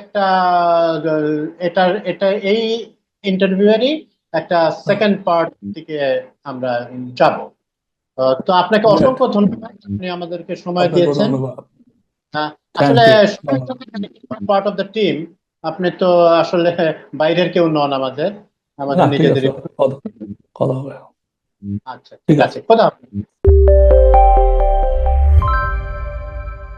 একটা এটা এই ইন্টারভিউয়ারই একটা সেকেন্ড পার্ট থেকে আমরা যাব। তো আপনাকে গ্রেট। অসংখ্য ধন্যবাদ, আপনি আমাদেরকে সময় আপনাকেও দিয়েছেন। ধন্যবাদ। থ্যাংক আসলে you. Part of the team, আপনি তো আসলে বাইরের কেউ নন, আমাদের না, আমাদের ঠিক আছে, নিজেদেরই। কথা কথা হবে। আচ্ছা, ঠিক ঠিক আছে। আছে, খোদা হাফেজ।